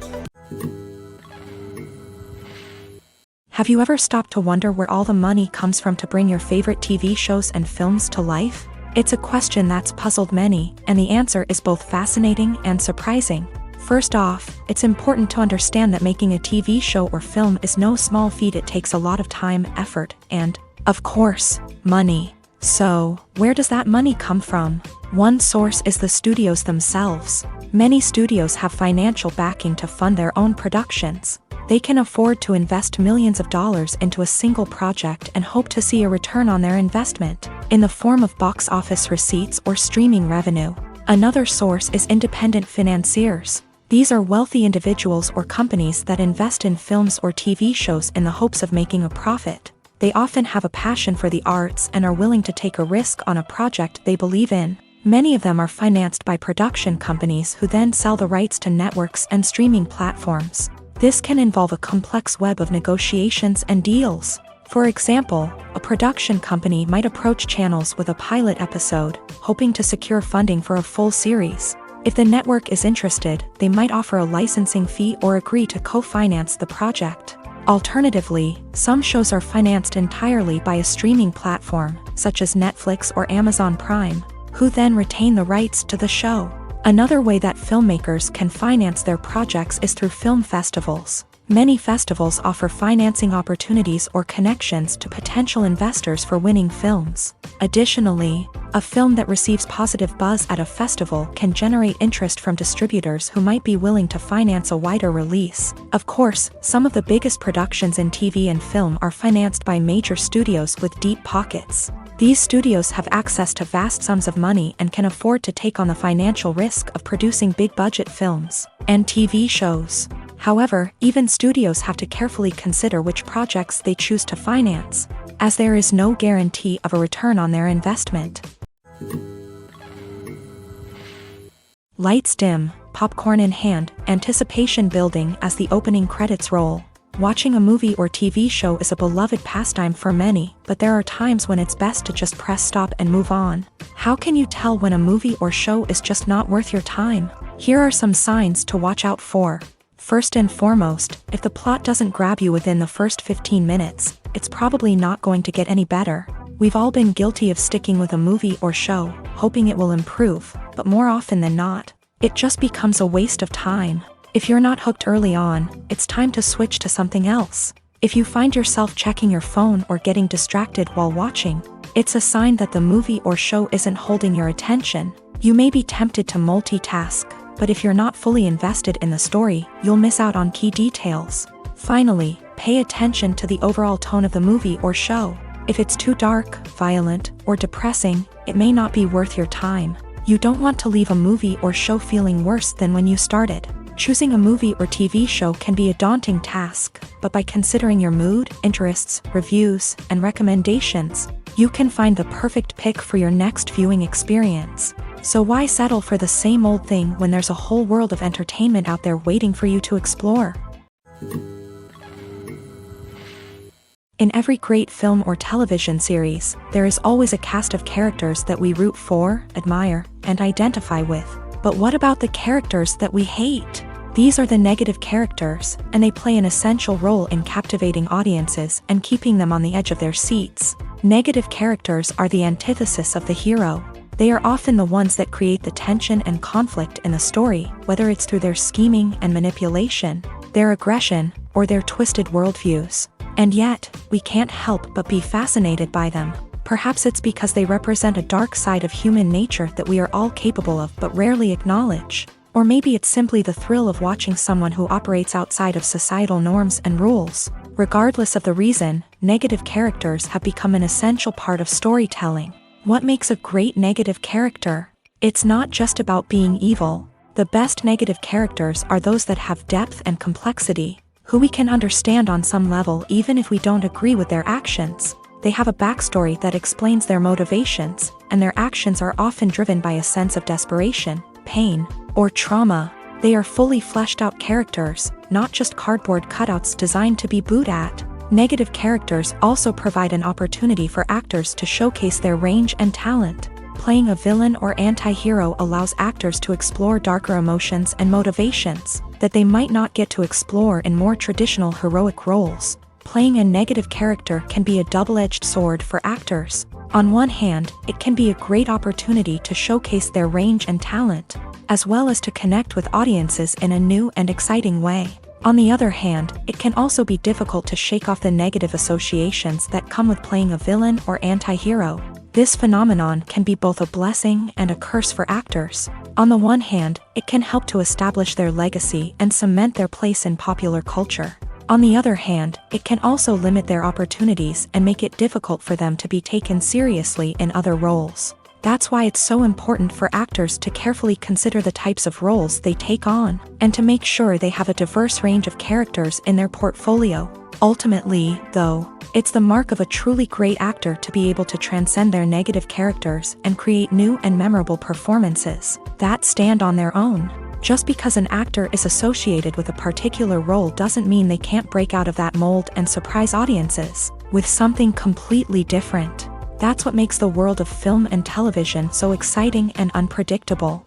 Have you ever stopped to wonder where all the money comes from to bring your favorite TV shows and films to life? It's a question that's puzzled many, and the answer is both fascinating and surprising. First off, it's important to understand that making a TV show or film is no small feat. It takes a lot of time, effort, and, of course, money. So, where does that money come from? One source is the studios themselves. Many studios have financial backing to fund their own productions. They can afford to invest millions of dollars into a single project and hope to see a return on their investment, in the form of box office receipts or streaming revenue. Another source is independent financiers. These are wealthy individuals or companies that invest in films or TV shows in the hopes of making a profit. They often have a passion for the arts and are willing to take a risk on a project they believe in. Many of them are financed by production companies who then sell the rights to networks and streaming platforms. This can involve a complex web of negotiations and deals. For example, a production company might approach channels with a pilot episode, hoping to secure funding for a full series. If the network is interested, they might offer a licensing fee or agree to co-finance the project. Alternatively, some shows are financed entirely by a streaming platform, such as Netflix or Amazon Prime, who then retain the rights to the show. Another way that filmmakers can finance their projects is through film festivals. Many festivals offer financing opportunities or connections to potential investors for winning films. Additionally, a film that receives positive buzz at a festival can generate interest from distributors who might be willing to finance a wider release. Of course, some of the biggest productions in TV and film are financed by major studios with deep pockets. These studios have access to vast sums of money and can afford to take on the financial risk of producing big-budget films and TV shows. However, even studios have to carefully consider which projects they choose to finance, as there is no guarantee of a return on their investment. Lights dim, popcorn in hand, anticipation building as the opening credits roll. Watching a movie or TV show is a beloved pastime for many, but there are times when it's best to just press stop and move on. How can you tell when a movie or show is just not worth your time? Here are some signs to watch out for. First and foremost, if the plot doesn't grab you within the first 15 minutes, it's probably not going to get any better. We've all been guilty of sticking with a movie or show, hoping it will improve, but more often than not, it just becomes a waste of time. If you're not hooked early on, it's time to switch to something else. If you find yourself checking your phone or getting distracted while watching, it's a sign that the movie or show isn't holding your attention. You may be tempted to multitask, but if you're not fully invested in the story, you'll miss out on key details. Finally, pay attention to the overall tone of the movie or show. If it's too dark, violent, or depressing, it may not be worth your time. You don't want to leave a movie or show feeling worse than when you started. Choosing a movie or TV show can be a daunting task, but by considering your mood, interests, reviews, and recommendations, you can find the perfect pick for your next viewing experience. So why settle for the same old thing when there's a whole world of entertainment out there waiting for you to explore? In every great film or television series, there is always a cast of characters that we root for, admire, and identify with. But what about the characters that we hate? These are the negative characters, and they play an essential role in captivating audiences and keeping them on the edge of their seats. Negative characters are the antithesis of the hero. They are often the ones that create the tension and conflict in the story, whether it's through their scheming and manipulation, their aggression, or their twisted worldviews. And yet, we can't help but be fascinated by them. Perhaps it's because they represent a dark side of human nature that we are all capable of but rarely acknowledge. Or maybe it's simply the thrill of watching someone who operates outside of societal norms and rules. Regardless of the reason, negative characters have become an essential part of storytelling. What makes a great negative character? It's not just about being evil. The best negative characters are those that have depth and complexity, who we can understand on some level even if we don't agree with their actions. They have a backstory that explains their motivations, and their actions are often driven by a sense of desperation, pain, or trauma. They are fully fleshed out characters, not just cardboard cutouts designed to be booed at. Negative characters also provide an opportunity for actors to showcase their range and talent. Playing a villain or anti-hero allows actors to explore darker emotions and motivations that they might not get to explore in more traditional heroic roles. Playing a negative character can be a double-edged sword for actors. On one hand, it can be a great opportunity to showcase their range and talent, as well as to connect with audiences in a new and exciting way. On the other hand, it can also be difficult to shake off the negative associations that come with playing a villain or anti-hero. This phenomenon can be both a blessing and a curse for actors. On the one hand, it can help to establish their legacy and cement their place in popular culture. On the other hand, it can also limit their opportunities and make it difficult for them to be taken seriously in other roles. That's why it's so important for actors to carefully consider the types of roles they take on, and to make sure they have a diverse range of characters in their portfolio. Ultimately, though, it's the mark of a truly great actor to be able to transcend their negative characters and create new and memorable performances that stand on their own. Just because an actor is associated with a particular role doesn't mean they can't break out of that mold and surprise audiences with something completely different. That's what makes the world of film and television so exciting and unpredictable.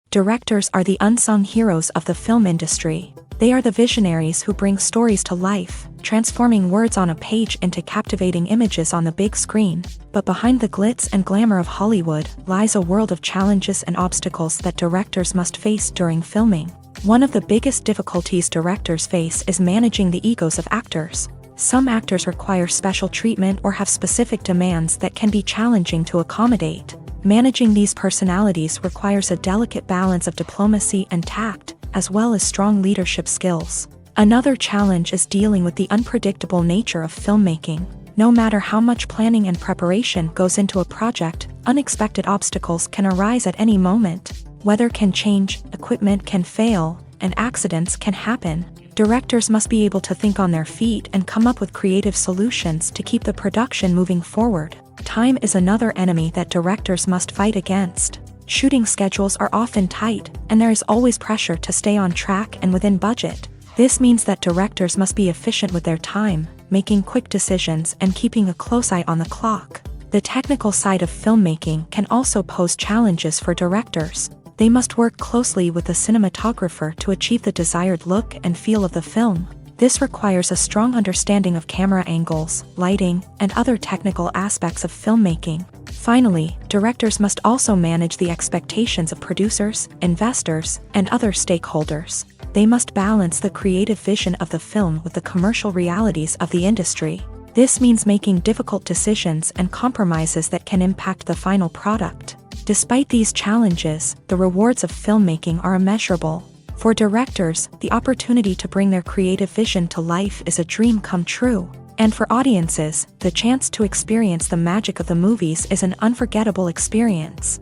Directors are the unsung heroes of the film industry. They are the visionaries who bring stories to life, transforming words on a page into captivating images on the big screen. But behind the glitz and glamour of Hollywood lies a world of challenges and obstacles that directors must face during filming. One of the biggest difficulties directors face is managing the egos of actors. Some actors require special treatment or have specific demands that can be challenging to accommodate. Managing these personalities requires a delicate balance of diplomacy and tact, as well as strong leadership skills. Another challenge is dealing with the unpredictable nature of filmmaking. No matter how much planning and preparation goes into a project, unexpected obstacles can arise at any moment. Weather can change, equipment can fail, and accidents can happen. Directors must be able to think on their feet and come up with creative solutions to keep the production moving forward. Time is another enemy that directors must fight against. Shooting schedules are often tight, and there is always pressure to stay on track and within budget. This means that directors must be efficient with their time, making quick decisions and keeping a close eye on the clock. The technical side of filmmaking can also pose challenges for directors. They must work closely with the cinematographer to achieve the desired look and feel of the film. This requires a strong understanding of camera angles, lighting, and other technical aspects of filmmaking. Finally, directors must also manage the expectations of producers, investors, and other stakeholders. They must balance the creative vision of the film with the commercial realities of the industry. This means making difficult decisions and compromises that can impact the final product. Despite these challenges, the rewards of filmmaking are immeasurable. For directors, the opportunity to bring their creative vision to life is a dream come true. And for audiences, the chance to experience the magic of the movies is an unforgettable experience.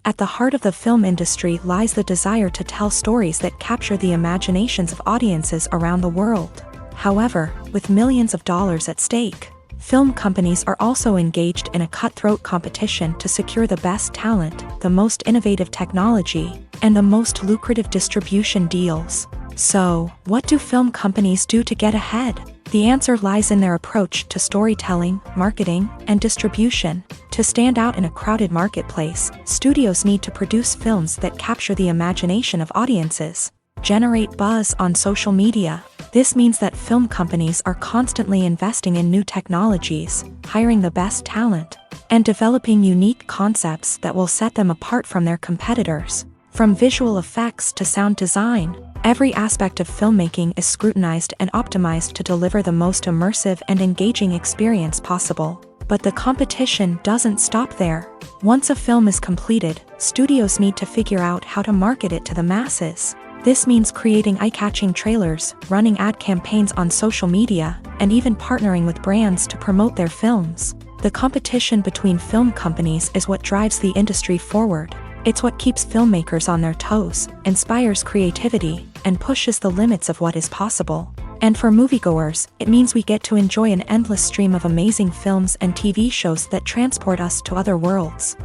At the heart of the film industry lies the desire to tell stories that capture the imaginations of audiences around the world. However, with millions of dollars at stake, film companies are also engaged in a cutthroat competition to secure the best talent, the most innovative technology, and the most lucrative distribution deals. So, what do film companies do to get ahead? The answer lies in their approach to storytelling, marketing, and distribution. To stand out in a crowded marketplace, studios need to produce films that capture the imagination of audiences, generate buzz on social media. This means that film companies are constantly investing in new technologies, hiring the best talent, and developing unique concepts that will set them apart from their competitors. From visual effects to sound design, every aspect of filmmaking is scrutinized and optimized to deliver the most immersive and engaging experience possible. But the competition doesn't stop there. Once a film is completed, studios need to figure out how to market it to the masses. This means creating eye-catching trailers, running ad campaigns on social media, and even partnering with brands to promote their films. The competition between film companies is what drives the industry forward. It's what keeps filmmakers on their toes, inspires creativity, and pushes the limits of what is possible. And for moviegoers, it means we get to enjoy an endless stream of amazing films and TV shows that transport us to other worlds.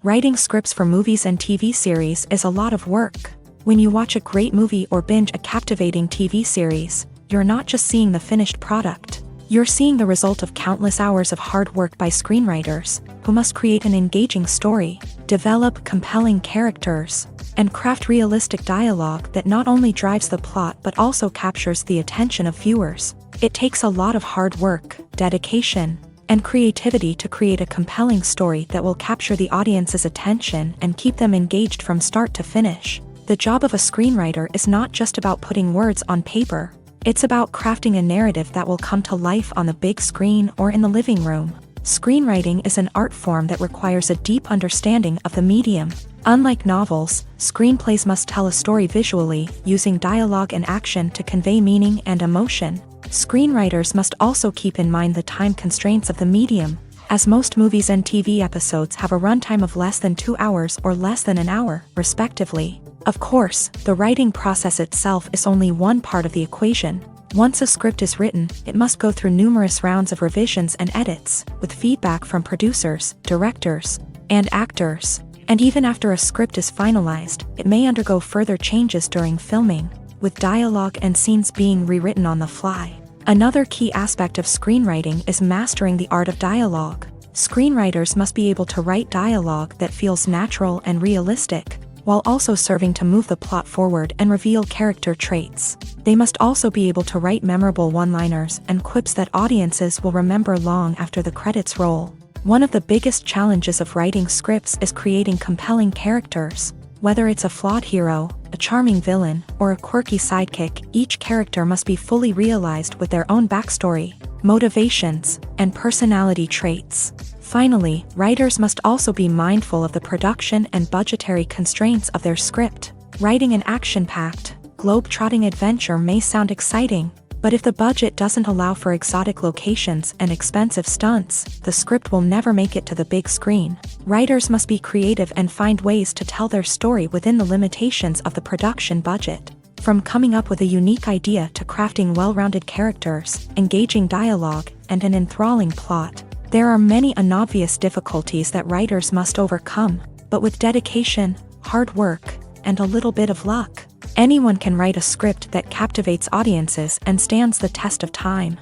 Writing scripts for movies and TV series is a lot of work. When you watch a great movie or binge a captivating TV series, you're not just seeing the finished product. You're seeing the result of countless hours of hard work by screenwriters, who must create an engaging story, develop compelling characters, and craft realistic dialogue that not only drives the plot but also captures the attention of viewers. It takes a lot of hard work, dedication, and creativity to create a compelling story that will capture the audience's attention and keep them engaged from start to finish. The job of a screenwriter is not just about putting words on paper. It's about crafting a narrative that will come to life on the big screen or in the living room. Screenwriting is an art form that requires a deep understanding of the medium. Unlike novels, screenplays must tell a story visually, using dialogue and action to convey meaning and emotion. Screenwriters must also keep in mind the time constraints of the medium, as most movies and TV episodes have a runtime of less than 2 hours or less than an hour, respectively. Of course, the writing process itself is only one part of the equation. Once a script is written, it must go through numerous rounds of revisions and edits, with feedback from producers, directors, and actors. And even after a script is finalized, it may undergo further changes during filming, with dialogue and scenes being rewritten on the fly. Another key aspect of screenwriting is mastering the art of dialogue. Screenwriters must be able to write dialogue that feels natural and realistic, while also serving to move the plot forward and reveal character traits. They must also be able to write memorable one-liners and quips that audiences will remember long after the credits roll. One of the biggest challenges of writing scripts is creating compelling characters. Whether it's a flawed hero, a charming villain, or a quirky sidekick, each character must be fully realized with their own backstory, motivations, and personality traits. Finally, writers must also be mindful of the production and budgetary constraints of their script. Writing an action-packed, globe-trotting adventure may sound exciting, but if the budget doesn't allow for exotic locations and expensive stunts, the script will never make it to the big screen. Writers must be creative and find ways to tell their story within the limitations of the production budget. From coming up with a unique idea to crafting well-rounded characters, engaging dialogue, and an enthralling plot, there are many unobvious difficulties that writers must overcome, but with dedication, hard work, and a little bit of luck, anyone can write a script that captivates audiences and stands the test of time.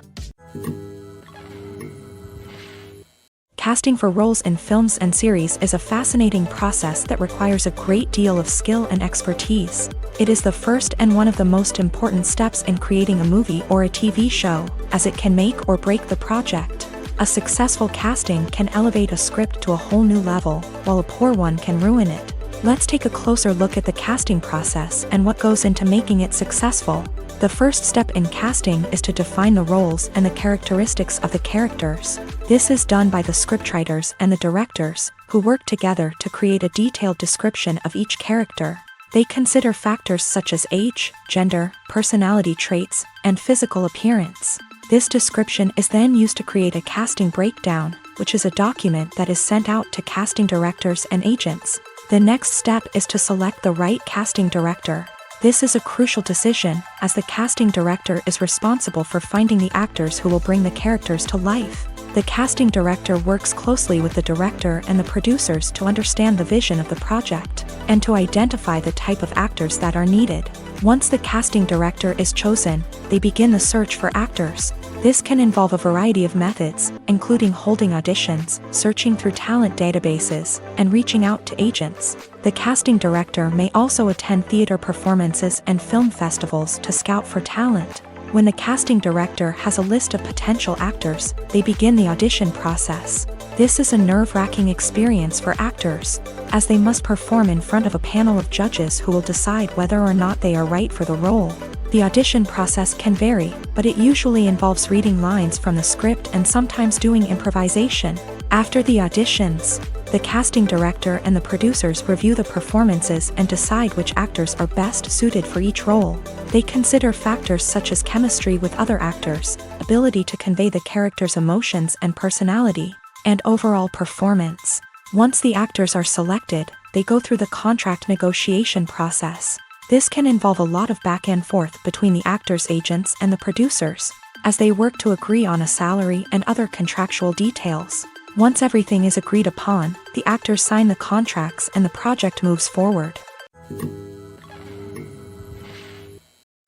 Casting for roles in films and series is a fascinating process that requires a great deal of skill and expertise. It is the first and one of the most important steps in creating a movie or a TV show, as it can make or break the project. A successful casting can elevate a script to a whole new level, while a poor one can ruin it. Let's take a closer look at the casting process and what goes into making it successful. The first step in casting is to define the roles and the characteristics of the characters. This is done by the scriptwriters and the directors, who work together to create a detailed description of each character. They consider factors such as age, gender, personality traits, and physical appearance. This description is then used to create a casting breakdown, which is a document that is sent out to casting directors and agents. The next step is to select the right casting director. This is a crucial decision, as the casting director is responsible for finding the actors who will bring the characters to life. The casting director works closely with the director and the producers to understand the vision of the project, and to identify the type of actors that are needed. Once the casting director is chosen, they begin the search for actors. This can involve a variety of methods, including holding auditions, searching through talent databases, and reaching out to agents. The casting director may also attend theater performances and film festivals to scout for talent. When the casting director has a list of potential actors, they begin the audition process. This is a nerve-wracking experience for actors, as they must perform in front of a panel of judges who will decide whether or not they are right for the role. The audition process can vary, but it usually involves reading lines from the script and sometimes doing improvisation. After the auditions, the casting director and the producers review the performances and decide which actors are best suited for each role. They consider factors such as chemistry with other actors, ability to convey the character's emotions and personality, and overall performance. Once the actors are selected, they go through the contract negotiation process. This can involve a lot of back and forth between the actors' agents and the producers, as they work to agree on a salary and other contractual details. Once everything is agreed upon, the actors sign the contracts and the project moves forward.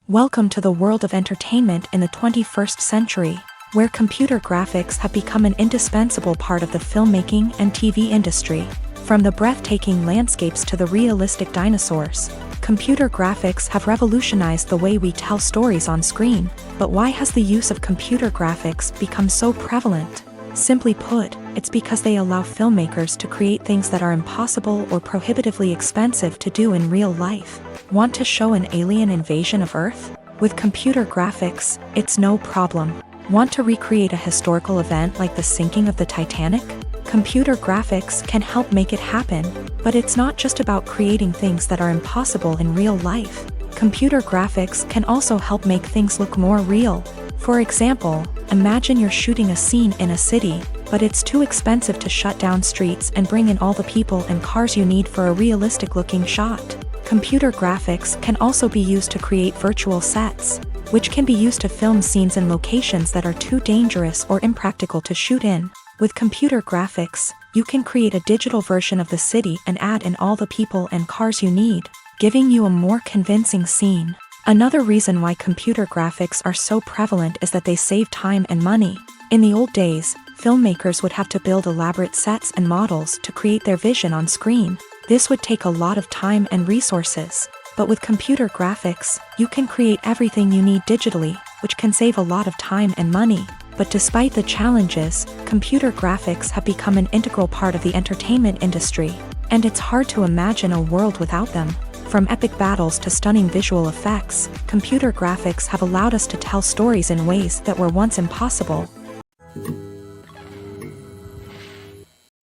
Welcome to the world of entertainment in the 21st century, where computer graphics have become an indispensable part of the filmmaking and TV industry. From the breathtaking landscapes to the realistic dinosaurs, computer graphics have revolutionized the way we tell stories on screen. But why has the use of computer graphics become so prevalent? Simply put, it's because they allow filmmakers to create things that are impossible or prohibitively expensive to do in real life. Want to show an alien invasion of Earth? With computer graphics, it's no problem. Want to recreate a historical event like the sinking of the Titanic? Computer graphics can help make it happen, but it's not just about creating things that are impossible in real life. Computer graphics can also help make things look more real. For example, imagine you're shooting a scene in a city, but it's too expensive to shut down streets and bring in all the people and cars you need for a realistic-looking shot. Computer graphics can also be used to create virtual sets, which can be used to film scenes in locations that are too dangerous or impractical to shoot in. With computer graphics, you can create a digital version of the city and add in all the people and cars you need, giving you a more convincing scene. Another reason why computer graphics are so prevalent is that they save time and money. In the old days, filmmakers would have to build elaborate sets and models to create their vision on screen. This would take a lot of time and resources. But with computer graphics, you can create everything you need digitally, which can save a lot of time and money. But despite the challenges, computer graphics have become an integral part of the entertainment industry, and it's hard to imagine a world without them. From epic battles to stunning visual effects, computer graphics have allowed us to tell stories in ways that were once impossible.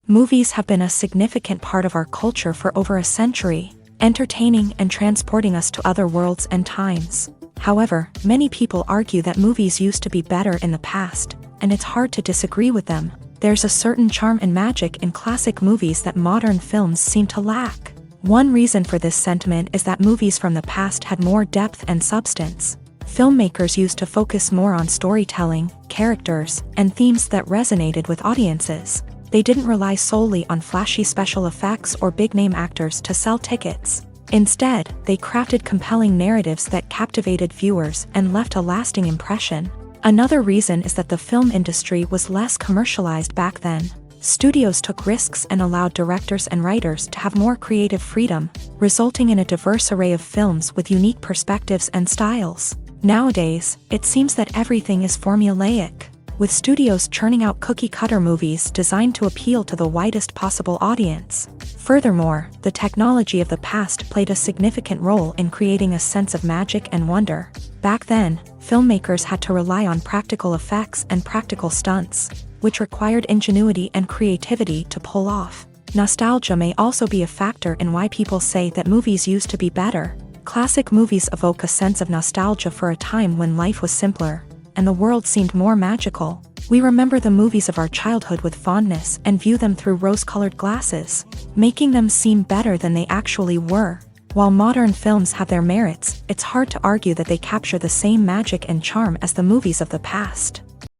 Movies have been a significant part of our culture for over a century, entertaining and transporting us to other worlds and times. However, many people argue that movies used to be better in the past, and it's hard to disagree with them. There's a certain charm and magic in classic movies that modern films seem to lack. One reason for this sentiment is that movies from the past had more depth and substance. Filmmakers used to focus more on storytelling, characters, and themes that resonated with audiences. They didn't rely solely on flashy special effects or big-name actors to sell tickets. Instead, they crafted compelling narratives that captivated viewers and left a lasting impression. Another reason is that the film industry was less commercialized back then. Studios took risks and allowed directors and writers to have more creative freedom, resulting in a diverse array of films with unique perspectives and styles. Nowadays, it seems that everything is formulaic, with studios churning out cookie-cutter movies designed to appeal to the widest possible audience. Furthermore, the technology of the past played a significant role in creating a sense of magic and wonder. Back then, filmmakers had to rely on practical effects and practical stunts, which required ingenuity and creativity to pull off. Nostalgia may also be a factor in why people say that movies used to be better. Classic movies evoke a sense of nostalgia for a time when life was simpler, and the world seemed more magical. We remember the movies of our childhood with fondness and view them through rose-colored glasses, making them seem better than they actually were. While modern films have their merits, it's hard to argue that they capture the same magic and charm as the movies of the past.